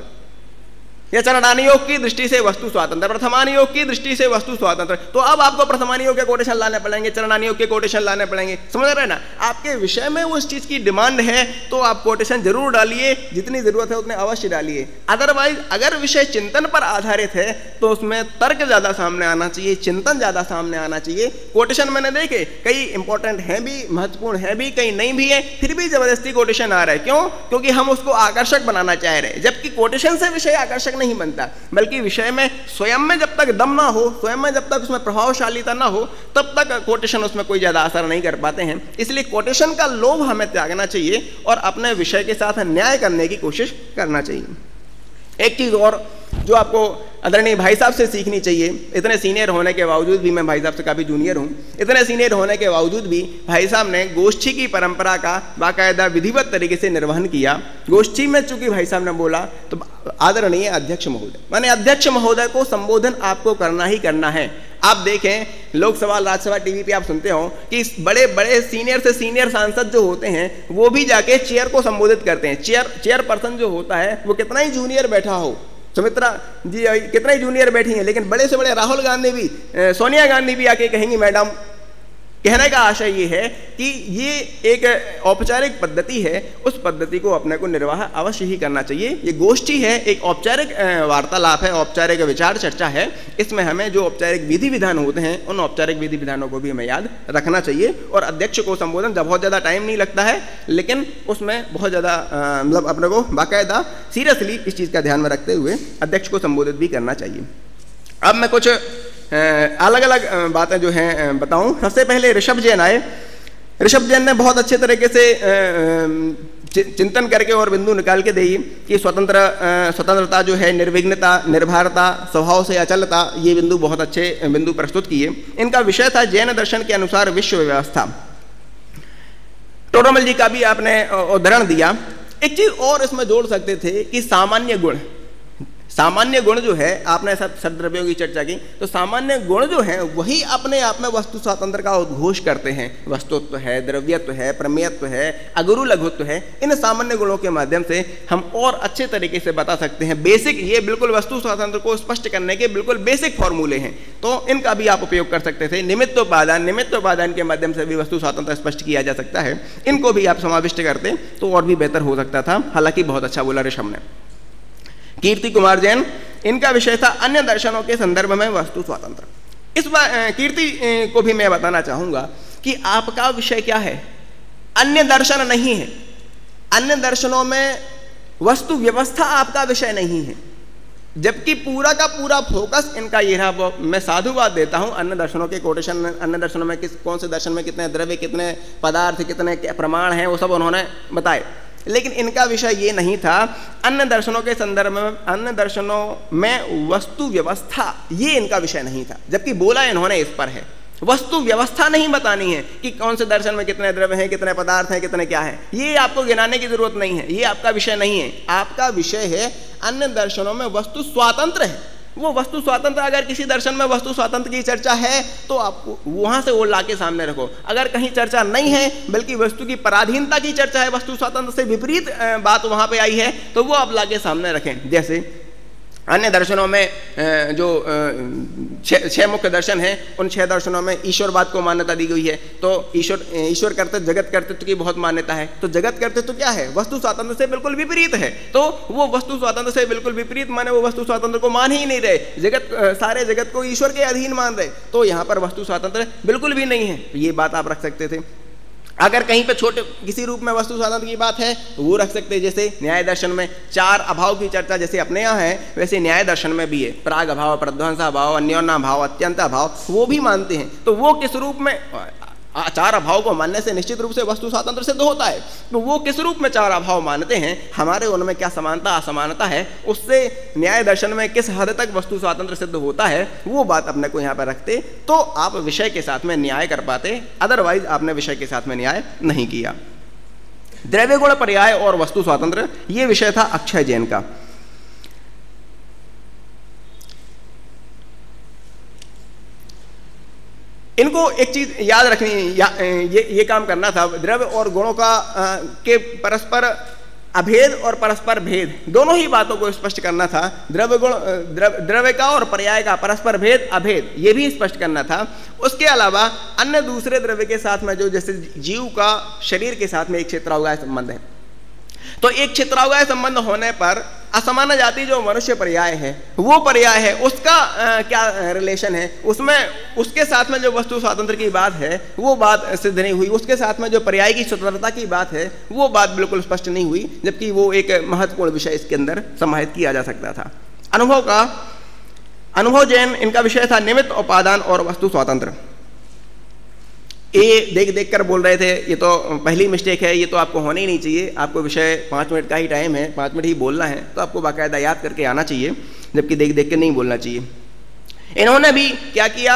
या चरणानुयोग की दृष्टि से वस्तु स्वातंत्र, प्रथमानुयोग की दृष्टि से वस्तु स्वातंत्र, तो अब आपको प्रथमानुयोग के कोटेशन लाने पड़ेंगे, चरणानुयोग के कोटेशन लाने पड़ेंगे, समझ रहे ना। आपके विषय में उस चीज की डिमांड है तो आप कोटेशन जरूर डालिए, जितनी जरूरत है उतने अवश्य डालिए। अदरवाइज अगर विषय चिंतन पर आधारित है तो उसमें तर्क ज्यादा सामने आना चाहिए, चिंतन ज्यादा सामने आना चाहिए। कोटेशन मैंने देखे कई इंपॉर्टेंट है भी, महत्वपूर्ण है भी, कई नहीं भी है, फिर भी जबरदस्ती कोटेशन आ रहा है। क्यों? क्योंकि हम उसको आकर्षक बनाना चाह रहे हैं, जबकि कोटेशन से विषय आकर्षक नहीं बनता, बल्कि विषय में स्वयं में जब तक दम ना हो, स्वयं में जब तक उसमें प्रभावशालीता ना हो, तब तक कोटेशन उसमें कोई ज्यादा असर नहीं कर पाते हैं। इसलिए कोटेशन का लोभ हमें त्यागना चाहिए और अपने विषय के साथ न्याय करने की कोशिश करना चाहिए। एक चीज और जो आपको आदरणीय भाई साहब से सीखनी चाहिए, इतने सीनियर होने के बावजूद भी, मैं भाई साहब से काफ़ी जूनियर हूँ, इतने सीनियर होने के बावजूद भी भाई साहब ने गोष्ठी की परंपरा का बाकायदा विधिवत तरीके से निर्वहन किया। गोष्ठी में चूंकि भाई साहब ने बोला तो आदरणीय अध्यक्ष महोदय, माने अध्यक्ष महोदय को संबोधन आपको करना ही करना है। आप देखें लोकसभा राज्यसभा टीवी पे आप सुनते हो कि बड़े बड़े सीनियर से सीनियर सांसद जो होते हैं वो भी जाके चेयर को संबोधित करते हैं। चेयर पर्सन जो होता है वो कितना ही जूनियर बैठा हो, सुमित्रा जी कितना ही जूनियर बैठी हैं, लेकिन बड़े से बड़े राहुल गांधी भी, सोनिया गांधी भी आके कहेंगी मैडम। कहने का आशय ये है कि ये एक औपचारिक पद्धति है, उस पद्धति को अपने को निर्वाह अवश्य ही करना चाहिए। ये गोष्ठी है, एक औपचारिक वार्तालाप है, औपचारिक विचार चर्चा है। इसमें हमें जो औपचारिक विधि विधान होते हैं उन औपचारिक विधि विधानों को भी हमें याद रखना चाहिए। और अध्यक्ष को संबोधन जब बहुत ज़्यादा टाइम नहीं लगता है, लेकिन उसमें बहुत ज़्यादा मतलब अपने को बाकायदा सीरियसली इस चीज़ का ध्यान में रखते हुए अध्यक्ष को संबोधित भी करना चाहिए। अब मैं कुछ अलग अलग बातें जो हैं बताऊं। सबसे पहले ऋषभ जैन आए। ऋषभ जैन ने बहुत अच्छे तरीके से चिंतन करके और बिंदु निकाल के दी कि स्वतंत्रता जो है, निर्विघ्नता, निर्भरता, स्वभाव से अचलता, ये बिंदु बहुत अच्छे बिंदु प्रस्तुत किए। इनका विषय था जैन दर्शन के अनुसार विश्व व्यवस्था। टोडरमल जी का भी आपने उदाहरण दिया। एक चीज और इसमें जोड़ सकते थे कि सामान्य गुण, सामान्य गुण जो है, आपने सब सद्द्रव्यों की चर्चा की, तो सामान्य गुण जो है वही अपने आप में वस्तु स्वातंत्र का उद्घोष करते हैं। वस्तुत्व है, द्रव्यत्व है, प्रमेयत्व है, अगुरु लघुत्व है। इन सामान्य गुणों के माध्यम से हम और अच्छे तरीके से बता सकते हैं। बेसिक, ये बिल्कुल वस्तु स्वातंत्र को स्पष्ट करने के बिल्कुल बेसिक फॉर्मूले हैं, तो इनका भी आप उपयोग कर सकते थे। निमित्तोपादान के माध्यम से भी वस्तु स्वातंत्र स्पष्ट किया जा सकता है। इनको भी आप समाविष्ट करते तो और भी बेहतर हो सकता था। हालांकि बहुत अच्छा बोला ऋषभ ने। कीर्ति कुमार जैन, इनका विषय था अन्य दर्शनों के संदर्भ में वस्तु स्वातंत्र। इस बार कीर्ति को भी मैं बताना चाहूंगा कि आपका विषय क्या है, अन्य दर्शन नहीं है। अन्य दर्शनों में वस्तु व्यवस्था आपका विषय नहीं है, जबकि पूरा का पूरा फोकस इनका ये रहा। मैं साधुवाद देता हूं, अन्य दर्शनों के कोटेशन, अन्य दर्शनों में कौन से दर्शन में कितने द्रव्य, कितने पदार्थ, कितने प्रमाण हैं, वो सब उन्होंने बताए। लेकिन इनका विषय ये नहीं था। अन्य दर्शनों के संदर्भ में, अन्य दर्शनों में वस्तु व्यवस्था, ये इनका विषय नहीं था, जबकि बोला इन्होंने इस पर है। वस्तु व्यवस्था नहीं बतानी है कि कौन से दर्शन में कितने द्रव्य हैं, कितने पदार्थ हैं, कितने क्या है, ये आपको गिनाने की जरूरत नहीं है। ये आपका विषय नहीं है। आपका विषय है अन्य दर्शनों में वस्तु स्वातंत्र है। वो वस्तु स्वातंत्र, अगर किसी दर्शन में वस्तु स्वातंत्र की चर्चा है तो आप वहां से वो लाके सामने रखो। अगर कहीं चर्चा नहीं है, बल्कि वस्तु की पराधीनता की चर्चा है, वस्तु स्वातंत्र से विपरीत बात वहां पे आई है, तो वो आप लाके सामने रखें। जैसे अन्य दर्शनों में जो 6 मुख्य दर्शन हैं, उन 6 दर्शनों में ईश्वरवाद को मान्यता दी गई है। तो ईश्वर कर्तृत्व, जगत कर्तृत्व की बहुत मान्यता है। तो जगत कर्तृत्व क्या है, वस्तु स्वातंत्र से बिल्कुल विपरीत है। तो वो वस्तु स्वातंत्र से बिल्कुल विपरीत माने, वो वस्तु स्वातंत्र को मान ही नहीं रहे, सारे जगत को ईश्वर के अधीन मान रहे। तो यहाँ पर वस्तु स्वातंत्र बिल्कुल भी नहीं है। ये बात आप रख सकते थे। अगर कहीं पे छोटे किसी रूप में वस्तु स्वातंत्र की बात है तो वो रख सकते हैं। जैसे न्याय दर्शन में 4 अभाव की चर्चा जैसे अपने यहाँ है, वैसे न्याय दर्शन में भी है। प्राग अभाव, प्रध्वंसा भाव, अन्योन्या भाव, अत्यंत अभाव, वो भी मानते हैं। तो वो किस रूप में 4 अभाव को मानने से निश्चित रूप से वस्तु स्वातंत्र सिद्ध होता है। तो वो किस रूप में 4 अभाव मानते हैं, हमारे उनमें क्या समानता असमानता है, उससे न्याय दर्शन में किस हद तक वस्तु स्वातंत्र सिद्ध होता है, वो बात अपने को यहाँ पर रखते तो आप विषय के साथ में न्याय कर पाते। अदरवाइज आपने विषय के साथ में न्याय नहीं किया। द्रव्य गुण पर्याय और वस्तु स्वातंत्र, ये विषय था अक्षय जैन का। इनको एक चीज याद रखनी, ये काम करना था। द्रव्य और गुणों का के परस्पर अभेद और परस्पर भेद, दोनों ही बातों को स्पष्ट करना था। द्रव्य का और पर्याय का परस्पर भेद अभेद, ये भी स्पष्ट करना था। उसके अलावा अन्य दूसरे द्रव्य के साथ में, जो जैसे जीव का शरीर के साथ में एक क्षेत्रावगाह संबंध है, तो एक क्षेत्रावगाह संबंध होने पर असमान जाति जो मनुष्य पर्याय है, वो पर्याय है, उसका क्या रिलेशन है, उसमें उसके साथ में जो वस्तु स्वातंत्र की बात है वो बात सिद्ध नहीं हुई। उसके साथ में जो पर्याय की स्वतंत्रता की बात है वो बात बिल्कुल स्पष्ट नहीं हुई, जबकि वो एक महत्वपूर्ण विषय इसके अंदर समाहित किया जा सकता था। अनुभव जैन, इनका विषय था निमित्त उपादान और वस्तु स्वातंत्र। ये देख कर बोल रहे थे, ये तो पहली मिस्टेक है, ये तो आपको होना ही नहीं चाहिए। आपको विषय 5 मिनट का ही टाइम है, 5 मिनट ही बोलना है, तो आपको बाकायदा याद करके आना चाहिए, जबकि देख के नहीं बोलना चाहिए। इन्होंने भी क्या किया,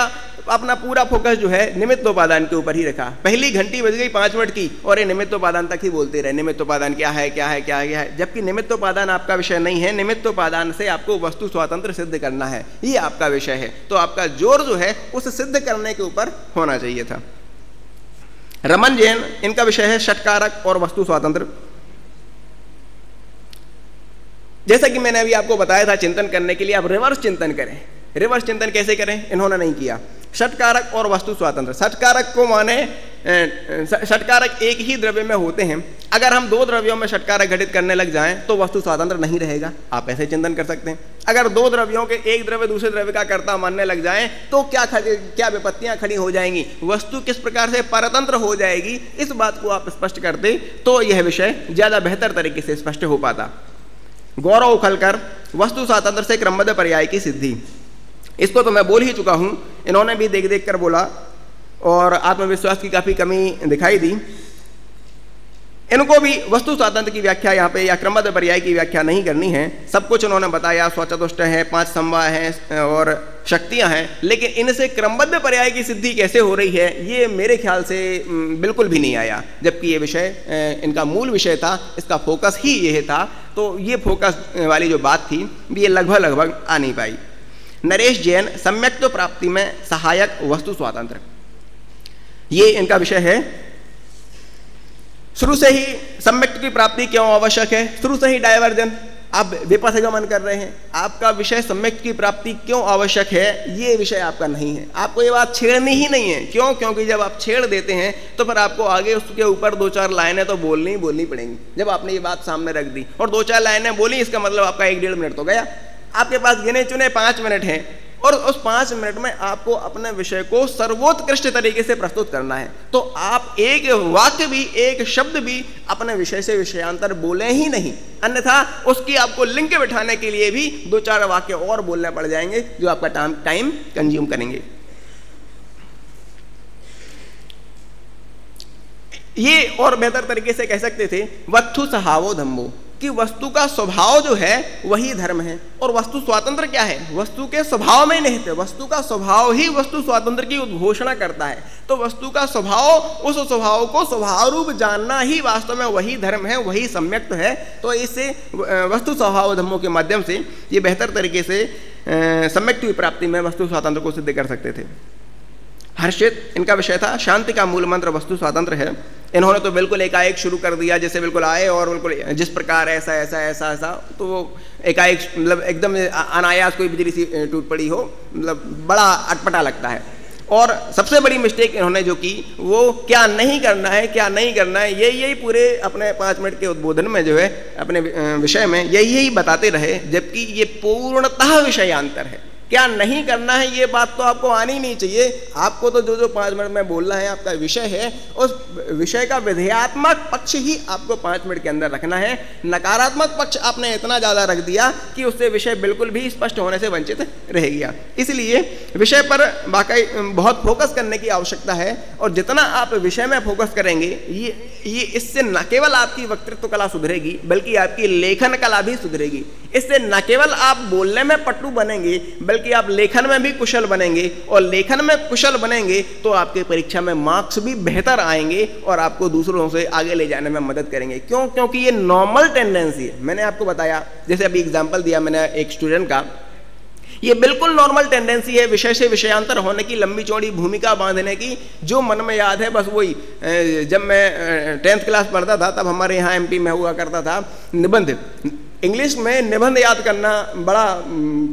अपना पूरा फोकस जो है निमित्तोपादान के ऊपर ही रखा। पहली घंटी बज गई 5 मिनट की और ये निमित्तोपादान तक ही बोलते रहे, निमित्तोपादान क्या है क्या है क्या है क्या है, जबकि निमित्तोपादान आपका विषय नहीं है। निमित्तोपादान से आपको वस्तु स्वातंत्र सिद्ध करना है, ये आपका विषय है। तो आपका जोर जो है उस सिद्ध करने के ऊपर होना चाहिए था। रमन जैन, इनका विषय है षटकारक और वस्तु स्वातंत्र। जैसा कि मैंने अभी आपको बताया था, चिंतन करने के लिए आप रिवर्स चिंतन करें। रिवर्स चिंतन कैसे करें, इन्होंने नहीं किया। षटकारक और वस्तु स्वातंत्र, षटकारक को माने षटकारक एक ही द्रव्य में होते हैं। अगर हम 2 द्रव्यों में षटकारक घटित करने लग जाएं तो वस्तु स्वातंत्र नहीं रहेगा। आप ऐसे चिंतन कर सकते हैं। अगर 2 द्रव्यों के एक द्रव्य दूसरे द्रव्य का कर्ता मानने लग जाएं तो क्या विपत्तियां खड़ी हो जाएंगी, वस्तु किस प्रकार से परतंत्र हो जाएगी, इस बात को आप स्पष्ट करते तो यह विषय ज्यादा बेहतर तरीके से स्पष्ट हो पाता। गौरव उखलकर, वस्तु स्वातंत्र से क्रमबद्ध पर्याय की सिद्धि, इसको तो मैं बोल ही चुका हूं। इन्होंने भी देख कर बोला और आत्मविश्वास की काफी कमी दिखाई दी। इनको भी वस्तु स्वातंत्र की व्याख्या यहाँ पे या क्रमबद्ध पर्याय की व्याख्या नहीं करनी है। सब कुछ उन्होंने बताया, स्वचतुष्ट है, 5 संवाह है और शक्तियां हैं, लेकिन इनसे क्रमबद्ध पर्याय की सिद्धि कैसे हो रही है ये मेरे ख्याल से बिल्कुल भी नहीं आया, जबकि ये विषय इनका मूल विषय था, इसका फोकस ही ये था। तो ये फोकस वाली जो बात थी ये लगभग आ नहीं पाई। नरेश जैन, सम्यक्त्व प्राप्ति में सहायक वस्तु स्वातंत्र, ये इनका विषय है। शुरू से ही सम्यक्त्व की प्राप्ति क्यों आवश्यक है, शुरू से ही डायवर्जन, आप विपथ गमन कर रहे हैं। आपका विषय सम्यक्त्व की प्राप्ति क्यों आवश्यक है ये विषय आपका नहीं है, आपको ये बात छेड़नी ही नहीं है। क्यों? क्योंकि जब आप छेड़ देते हैं तो फिर आपको आगे उसके ऊपर 2-4 लाइनें तो बोलनी पड़ेंगी। जब आपने ये बात सामने रख दी और 2-4 लाइनें बोली, इसका मतलब आपका 1-1.5 मिनट तो गया। आपके पास गिने चुने 5 मिनट हैं और उस 5 मिनट में आपको अपने विषय को सर्वोत्कृष्ट तरीके से प्रस्तुत करना है। तो आप एक वाक्य भी, एक शब्द भी अपने विषय से विषयांतर बोले ही नहीं, अन्यथा उसकी आपको लिंक बिठाने के लिए भी 2-4 वाक्य और बोलने पड़ जाएंगे जो आपका टाइम कंज्यूम करेंगे। ये और बेहतर तरीके से कह सकते थे वस्तु स्वभावो धम्मो, कि वस्तु का स्वभाव जो है वही धर्म है। और वस्तु स्वातंत्र क्या है? वस्तु के स्वभाव में निहित है, वस्तु का स्वभाव ही वस्तु स्वातंत्र की उद्घोषणा करता है। तो वस्तु का स्वभाव, उस स्वभाव को स्वभाव रूप जानना ही वास्तव में वही धर्म है, वही सम्यक्त्व है। तो इससे वस्तु स्वभाव धर्मों के माध्यम से ये बेहतर तरीके से सम्यक्त्व की प्राप्ति में वस्तु स्वातंत्र को सिद्ध कर सकते थे। हर्षित, इनका विषय था शांति का मूल मंत्र वस्तु स्वातंत्र है। इन्होंने तो बिल्कुल एकाएक शुरू कर दिया, जैसे बिल्कुल आए और बिल्कुल जिस प्रकार ऐसा ऐसा ऐसा ऐसा, तो वो एकाएक मतलब एकदम अनायास कोई बिजली सी टूट पड़ी हो, मतलब बड़ा अटपटा लगता है। और सबसे बड़ी मिस्टेक इन्होंने जो की वो क्या नहीं करना है, क्या नहीं करना है, यही पूरे अपने 5 मिनट के उद्बोधन में जो है अपने विषय में यही बताते रहे, जबकि ये पूर्णतः विषयांतर है। क्या नहीं करना है ये बात तो आपको आनी नहीं चाहिए। आपको तो जो 5 मिनट में बोलना है, आपका विषय है, उस विषय का विधेयात्मक पक्ष ही आपको 5 मिनट के अंदर रखना है। नकारात्मक पक्ष आपने इतना ज़्यादा रख दिया कि उससे विषय बिल्कुल भी स्पष्ट होने से वंचित रह गया। इसलिए विषय पर वाकई बहुत फोकस करने की आवश्यकता है। और जितना आप विषय में फोकस करेंगे ये इससे न केवल आपकी वक्तृत्व कला सुधरेगी, बल्कि आपकी लेखन कला भी सुधरेगी। इससे न केवल आप बोलने में पट्टू बनेंगे, बल्कि आप लेखन में भी कुशल बनेंगे। और लेखन में कुशल बनेंगे तो आपके परीक्षा में मार्क्स भी बेहतर आएंगे और आपको दूसरों से आगे ले जाने में मदद करेंगे। क्यों? क्योंकि ये नॉर्मल टेंडेंसी है। मैंने आपको बताया, जैसे अभी एग्जाम्पल दिया मैंने एक स्टूडेंट का, ये बिल्कुल नॉर्मल टेंडेंसी है विषय से विषयांतर होने की, लंबी चौड़ी भूमिका बांधने की। जो मन में याद है बस वही। जब मैं 10th क्लास पढ़ता था तब हमारे यहाँ MP में हुआ करता था निबंध। इंग्लिश में निबंध याद करना बड़ा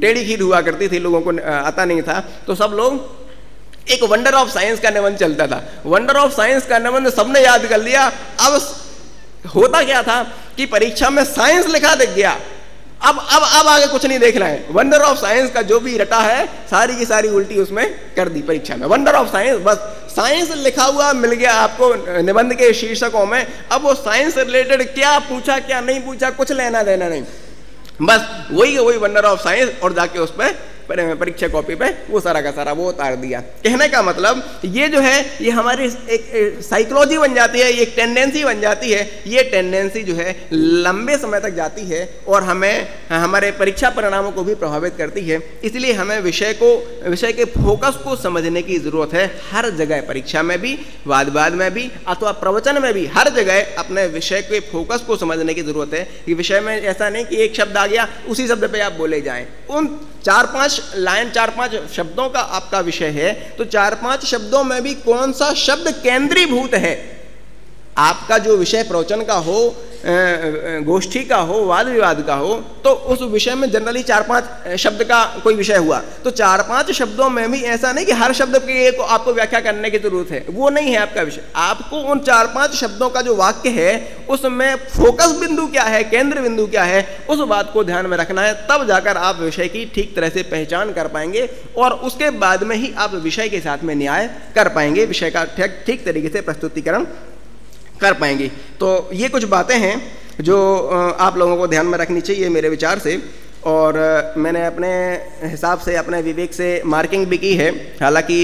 टेढ़ी खीर हुआ करती थी, लोगों को आता नहीं था। तो सब लोग एक वंडर ऑफ साइंस का निबंध चलता था। वंडर ऑफ साइंस का निबंध सबने याद कर लिया। अब होता क्या था कि परीक्षा में साइंस लिखा दिख गया। अब आगे कुछ नहीं देखना है। वंडर ऑफ साइंस का जो भी रटा है सारी की सारी उल्टी उसमें कर दी परीक्षा में। वंडर ऑफ साइंस, बस साइंस लिखा हुआ मिल गया आपको निबंध के शीर्षकों में। अब वो साइंस से रिलेटेड क्या पूछा क्या नहीं पूछा कुछ लेना देना नहीं, बस वही वंडर ऑफ साइंस। और जाके उस पर परीक्षा कॉपी पे वो सारा का सारा वो उतार दिया। कहने का मतलब ये जो है ये हमारी एक साइकोलॉजी बन जाती है, ये एक टेंडेंसी बन जाती है। ये टेंडेंसी जो है लंबे समय तक जाती है और हमें हमारे परीक्षा परिणामों को भी प्रभावित करती है। इसलिए हमें विषय के फोकस को समझने की जरूरत है। हर जगह, परीक्षा में भी, वाद में भी, अथवा प्रवचन में भी, हर जगह अपने विषय के फोकस को समझने की जरूरत है। कि विषय में ऐसा नहीं कि एक शब्द आ गया उसी शब्द पे आप बोले जाएं। उन 4-5 लाइन, 4-5 शब्दों का आपका विषय है, तो 4-5 शब्दों में भी कौन सा शब्द केंद्रीभूत है। आपका जो विषय प्रवचन का हो, गोष्ठी का हो, वाद विवाद का हो, तो उस विषय में जनरली 4-5 शब्द का कोई विषय हुआ, तो 4-5 शब्दों में भी ऐसा नहीं कि हर शब्द की एक आपको व्याख्या करने की जरूरत है। वो नहीं है आपका विषय। आपको उन 4-5 शब्दों का जो वाक्य है उसमें फोकस बिंदु क्या है, केंद्र बिंदु क्या है, उस बात को ध्यान में रखना है। तब जाकर आप विषय की ठीक तरह से पहचान कर पाएंगे और उसके बाद में ही आप विषय के साथ में न्याय कर पाएंगे, विषय का ठीक तरीके से प्रस्तुतिकरण कर पाएंगे। तो ये कुछ बातें हैं जो आप लोगों को ध्यान में रखनी चाहिए मेरे विचार से। और मैंने अपने हिसाब से, अपने विवेक से मार्किंग भी की है। हालांकि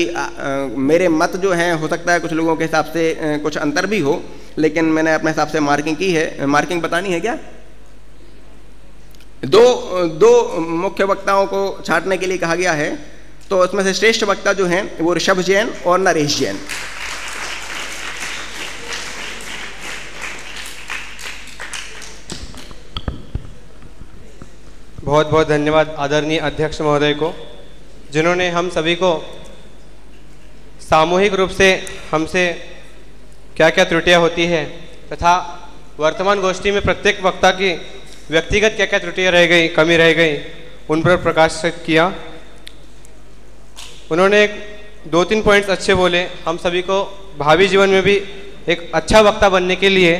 मेरे मत जो हैं हो सकता है कुछ लोगों के हिसाब से कुछ अंतर भी हो, लेकिन मैंने अपने हिसाब से मार्किंग की है। मार्किंग बतानी है क्या? दो मुख्य वक्ताओं को छांटने के लिए कहा गया है। तो उसमें से श्रेष्ठ वक्ता जो हैं वो ऋषभ जैन और नरेश जैन। बहुत बहुत धन्यवाद आदरणीय अध्यक्ष महोदय को, जिन्होंने हम सभी को सामूहिक रूप से हमसे क्या क्या त्रुटियां होती है तथा वर्तमान गोष्ठी में प्रत्येक वक्ता की व्यक्तिगत क्या क्या त्रुटियां रह गई, कमी रह गई, उन पर प्रकाशित किया। उन्होंने 2-3 पॉइंट्स अच्छे बोले। हम सभी को भावी जीवन में भी एक अच्छा वक्ता बनने के लिए,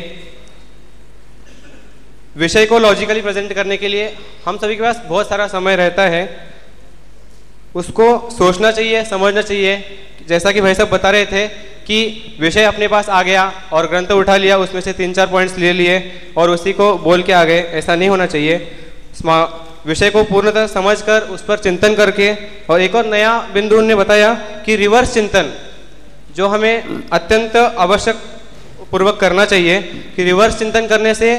विषय को लॉजिकली प्रेजेंट करने के लिए हम सभी के पास बहुत सारा समय रहता है, उसको सोचना चाहिए, समझना चाहिए। जैसा कि भाई साहब बता रहे थे कि विषय अपने पास आ गया और ग्रंथ उठा लिया, उसमें से 3-4 पॉइंट्स ले लिए और उसी को बोल के आ गए, ऐसा नहीं होना चाहिए। विषय को पूर्णतः समझकर उस पर चिंतन करके, और एक और नया बिंदु उन्होंने बताया कि रिवर्स चिंतन जो हमें अत्यंत आवश्यक पूर्वक करना चाहिए, कि रिवर्स चिंतन करने से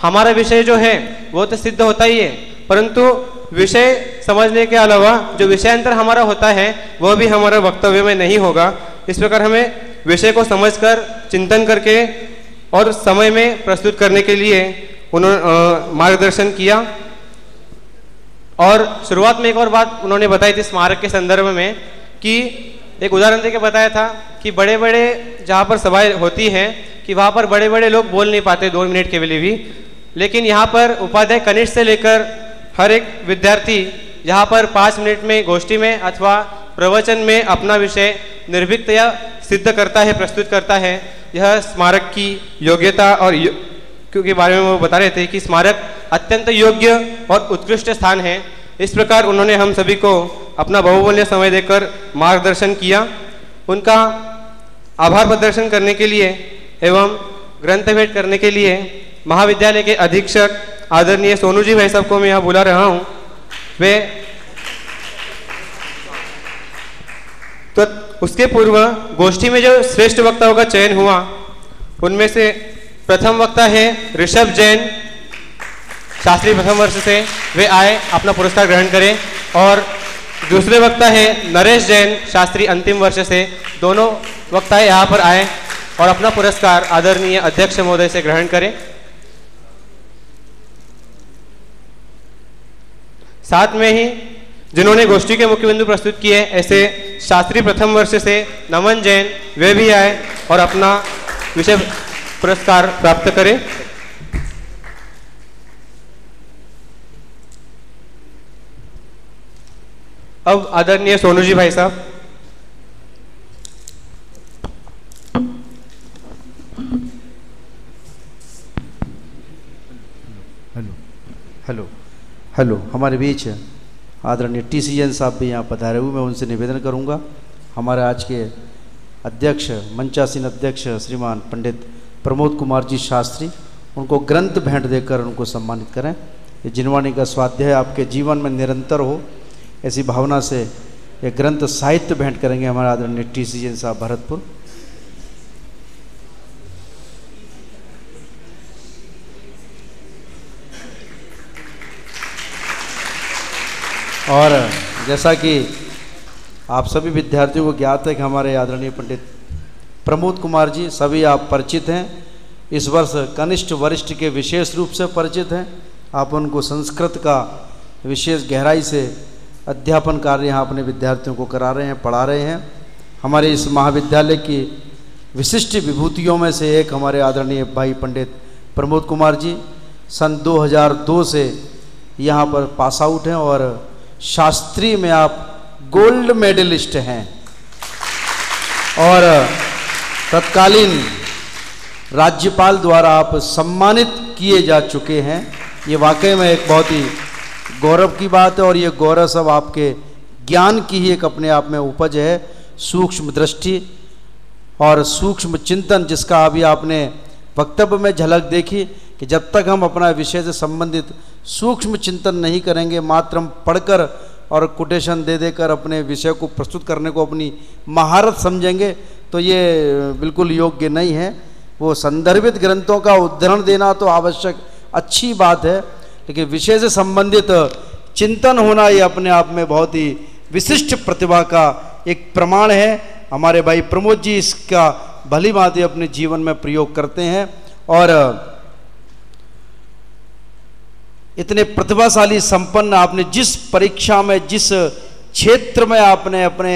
हमारा विषय जो है वो तो सिद्ध होता ही है, परंतु विषय समझने के अलावा जो विषयांतर हमारा होता है वह भी हमारा वक्तव्य में नहीं होगा। इस प्रकार हमें विषय को समझकर चिंतन करके और समय में प्रस्तुत करने के लिए उन्होंने मार्गदर्शन किया। और शुरुआत में एक और बात उन्होंने बताई थी स्मारक के संदर्भ में, कि एक उदाहरण देके बताया था कि बड़े बड़े जहाँ पर सभाएं होती हैं कि वहाँ पर बड़े बड़े लोग बोल नहीं पाते 2 मिनट के लिए भी, लेकिन यहाँ पर उपाध्याय कनिष्ठ से लेकर हर एक विद्यार्थी यहाँ पर 5 मिनट में गोष्ठी में अथवा प्रवचन में अपना विषय निर्भीकतया सिद्ध करता है, प्रस्तुत करता है। यह स्मारक की योग्यता और के बारे में वो बता रहे थे कि स्मारक अत्यंत योग्य और उत्कृष्ट स्थान है। इस प्रकार उन्होंने हम सभी को अपना बहुमूल्य समय देकर मार्गदर्शन किया। उनका आभार प्रदर्शन करने के लिए एवं ग्रंथ भेंट करने के लिए महाविद्यालय के अधीक्षक आदरणीय सोनू जी भाई साहब को मैं यहाँ बुला रहा हूँ। वे तो उसके पूर्व गोष्ठी में जो श्रेष्ठ वक्ताओं का चयन हुआ, उनमें से प्रथम वक्ता है ऋषभ जैन, शास्त्री प्रथम वर्ष से। वे आए, अपना पुरस्कार ग्रहण करें। और दूसरे वक्ता है नरेश जैन, शास्त्री अंतिम वर्ष से। दोनों वक्ता यहाँ पर आए और अपना पुरस्कार आदरणीय अध्यक्ष महोदय से ग्रहण करें। साथ में ही जिन्होंने गोष्ठी के मुख्य बिंदु प्रस्तुत किए, ऐसे शास्त्री प्रथम वर्ष से नमन जैन, वे भी आए और अपना विषय पुरस्कार प्राप्त करें। अब आदरणीय सोनू जी भाई साहब। हेलो, हमारे बीच आदरणीय टी.सी. जैन साहब भी यहाँ पधारे हुए। मैं उनसे निवेदन करूँगा हमारे आज के अध्यक्ष, मंचासीन अध्यक्ष श्रीमान पंडित प्रमोद कुमार जी शास्त्री, उनको ग्रंथ भेंट देकर उनको सम्मानित करें। ये जिनवाणी का स्वाध्याय आपके जीवन में निरंतर हो, ऐसी भावना से ये ग्रंथ साहित्य भेंट करेंगे हमारे आदरणीय टी.सी. जैन साहब भरतपुर। और जैसा कि आप सभी विद्यार्थियों को ज्ञात है कि हमारे आदरणीय पंडित प्रमोद कुमार जी सभी आप परिचित हैं, इस वर्ष कनिष्ठ वरिष्ठ के विशेष रूप से परिचित हैं। आप उनको संस्कृत का विशेष गहराई से अध्यापन कार्य यहाँ अपने विद्यार्थियों को करा रहे हैं, पढ़ा रहे हैं। हमारे इस महाविद्यालय की विशिष्ट विभूतियों में से एक हमारे आदरणीय भाई पंडित प्रमोद कुमार जी सन 2002 से यहाँ पर पास आउट हैं और शास्त्री में आप गोल्ड मेडलिस्ट हैं और तत्कालीन राज्यपाल द्वारा आप सम्मानित किए जा चुके हैं। ये वाकई में एक बहुत ही गौरव की बात है और ये गौरव सब आपके ज्ञान की ही एक अपने आप में उपज है, सूक्ष्म दृष्टि और सूक्ष्म चिंतन, जिसका अभी आपने वक्तव्य में झलक देखी कि जब तक हम अपना विषय से संबंधित सूक्ष्म चिंतन नहीं करेंगे, मात्र हम पढ़कर और कोटेशन दे देकर अपने विषय को प्रस्तुत करने को अपनी महारत समझेंगे तो ये बिल्कुल योग्य नहीं है। वो संदर्भित ग्रंथों का उद्धरण देना तो आवश्यक अच्छी बात है, लेकिन विषय से संबंधित चिंतन होना ये अपने आप में बहुत ही विशिष्ट प्रतिभा का एक प्रमाण है। हमारे भाई प्रमोद जी इसका भली भांति अपने जीवन में प्रयोग करते हैं और इतने प्रतिभाशाली संपन्न, आपने जिस परीक्षा में, जिस क्षेत्र में आपने अपने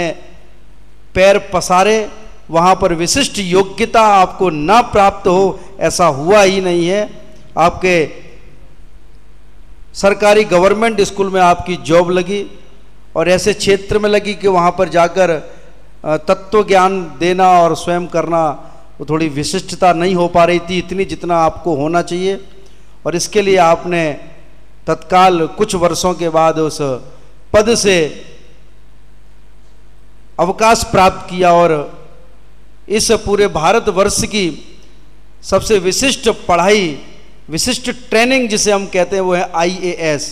पैर पसारे, वहाँ पर विशिष्ट योग्यता आपको ना प्राप्त हो ऐसा हुआ ही नहीं है। आपके सरकारी गवर्नमेंट स्कूल में आपकी जॉब लगी और ऐसे क्षेत्र में लगी कि वहाँ पर जाकर तत्व ज्ञान देना और स्वयं करना वो थोड़ी विशिष्टता नहीं हो पा रही थी इतनी जितना आपको होना चाहिए, और इसके लिए आपने तत्काल कुछ वर्षों के बाद उस पद से अवकाश प्राप्त किया और इस पूरे भारतवर्ष की सबसे विशिष्ट पढ़ाई, विशिष्ट ट्रेनिंग जिसे हम कहते हैं वो है IAS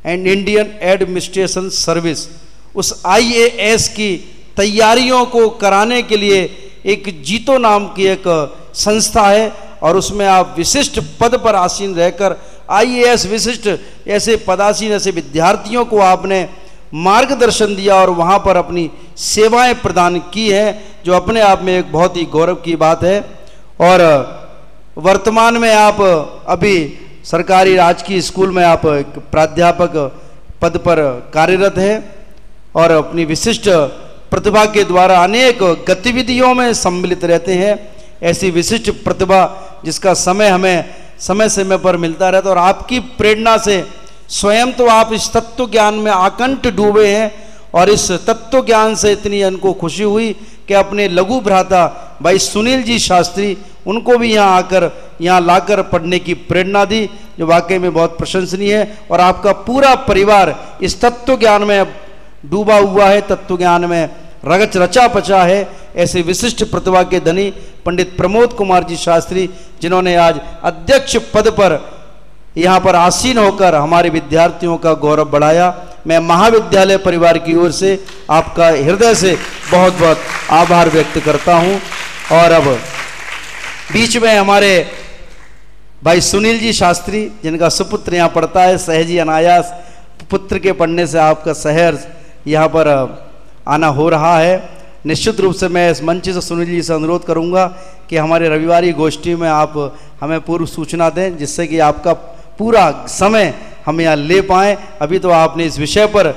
and Indian administration service. उस IAS की तैयारियों को कराने के लिए एक जीतो नाम की एक संस्था है और उसमें आप विशिष्ट पद पर आसीन रहकर IAS विशिष्ट ऐसे पदासीन, ऐसे विद्यार्थियों को आपने मार्गदर्शन दिया और वहाँ पर अपनी सेवाएं प्रदान की हैं, जो अपने आप में एक बहुत ही गौरव की बात है। और वर्तमान में आप अभी सरकारी राजकीय स्कूल में आप प्राध्यापक पद पर कार्यरत हैं और अपनी विशिष्ट प्रतिभा के द्वारा अनेक गतिविधियों में सम्मिलित रहते हैं। ऐसी विशिष्ट प्रतिभा जिसका समय हमें समय समय पर मिलता रहता है और आपकी प्रेरणा से स्वयं तो आप इस तत्व ज्ञान में आकंठ डूबे हैं और इस तत्व ज्ञान से इतनी उनको खुशी हुई कि अपने लघु भ्राता भाई सुनील जी शास्त्री, उनको भी यहाँ आकर, यहाँ लाकर पढ़ने की प्रेरणा दी, जो वाकई में बहुत प्रशंसनीय है। और आपका पूरा परिवार इस तत्व ज्ञान में डूबा हुआ है, तत्व ज्ञान में रगच रचा पचा है। ऐसे विशिष्ट प्रतिभा के धनी पंडित प्रमोद कुमार जी शास्त्री, जिन्होंने आज अध्यक्ष पद पर यहाँ पर आसीन होकर हमारे विद्यार्थियों का गौरव बढ़ाया, मैं महाविद्यालय परिवार की ओर से आपका हृदय से बहुत बहुत आभार व्यक्त करता हूँ। और अब बीच में हमारे भाई सुनील जी शास्त्री, जिनका सुपुत्र यहाँ पढ़ता है, सहजी अनायास पुत्र के पढ़ने से आपका सहर्ष यहाँ पर आना हो रहा है। निश्चित रूप से मैं इस मंच से सुनील जी से अनुरोध करूँगा कि हमारे रविवारी गोष्ठी में आप हमें पूर्व सूचना दें, जिससे कि आपका पूरा समय हम यहाँ ले पाएँ। अभी तो आपने इस विषय पर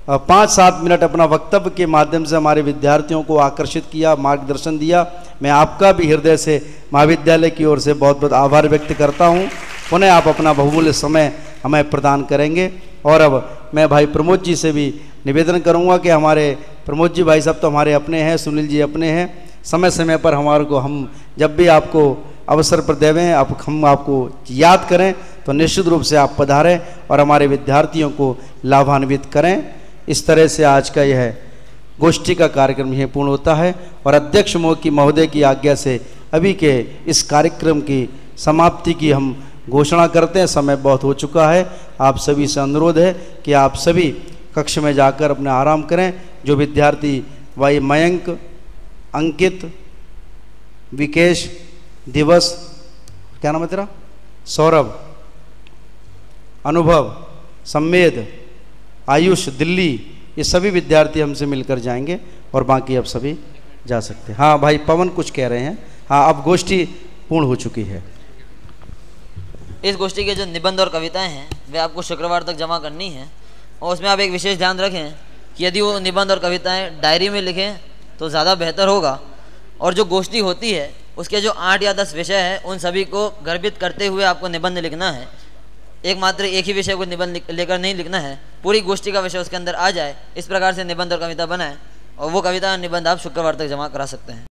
5-7 मिनट अपना वक्तव्य के माध्यम से हमारे विद्यार्थियों को आकर्षित किया, मार्गदर्शन दिया। मैं आपका भी हृदय से महाविद्यालय की ओर से बहुत बहुत आभार व्यक्त करता हूँ। पुनः आप अपना बहुमूल्य समय हमें प्रदान करेंगे। और अब मैं भाई प्रमोद जी से भी निवेदन करूँगा कि हमारे प्रमोद जी भाई साहब तो हमारे अपने हैं, सुनील जी अपने हैं, समय समय पर हमारे को, हम जब भी आपको अवसर पर देवें, हम आपको याद करें तो निश्चित रूप से आप पधारें और हमारे विद्यार्थियों को लाभान्वित करें। इस तरह से आज का यह गोष्ठी का कार्यक्रम यह पूर्ण होता है और अध्यक्ष महोदय की आज्ञा से अभी के इस कार्यक्रम की समाप्ति की हम घोषणा करते हैं। समय बहुत हो चुका है। आप सभी से अनुरोध है कि आप सभी कक्ष में जाकर अपने आराम करें। जो विद्यार्थी भाई मयंक, अंकित, विकेश, दिवस, क्या नाम है तेरा, सौरभ, अनुभव, संवेद, आयुष, दिल्ली, ये सभी विद्यार्थी हमसे मिलकर जाएंगे और बाकी अब सभी जा सकते हैं। हाँ भाई पवन कुछ कह रहे हैं। हाँ, अब गोष्ठी पूर्ण हो चुकी है। इस गोष्ठी के जो निबंध और कविताएं हैं वे आपको शुक्रवार तक जमा करनी है और उसमें आप एक विशेष ध्यान रखें कि यदि वो निबंध और कविताएं डायरी में लिखें तो ज़्यादा बेहतर होगा। और जो गोष्ठी होती है उसके जो 8 या 10 विषय हैं उन सभी को गर्भित करते हुए आपको निबंध लिखना है। एक ही विषय को निबंध लेकर नहीं लिखना है, पूरी गोष्ठी का विषय उसके अंदर आ जाए, इस प्रकार से निबंध और कविता बनाएं और वो कविता निबंध आप शुक्रवार तक जमा करा सकते हैं।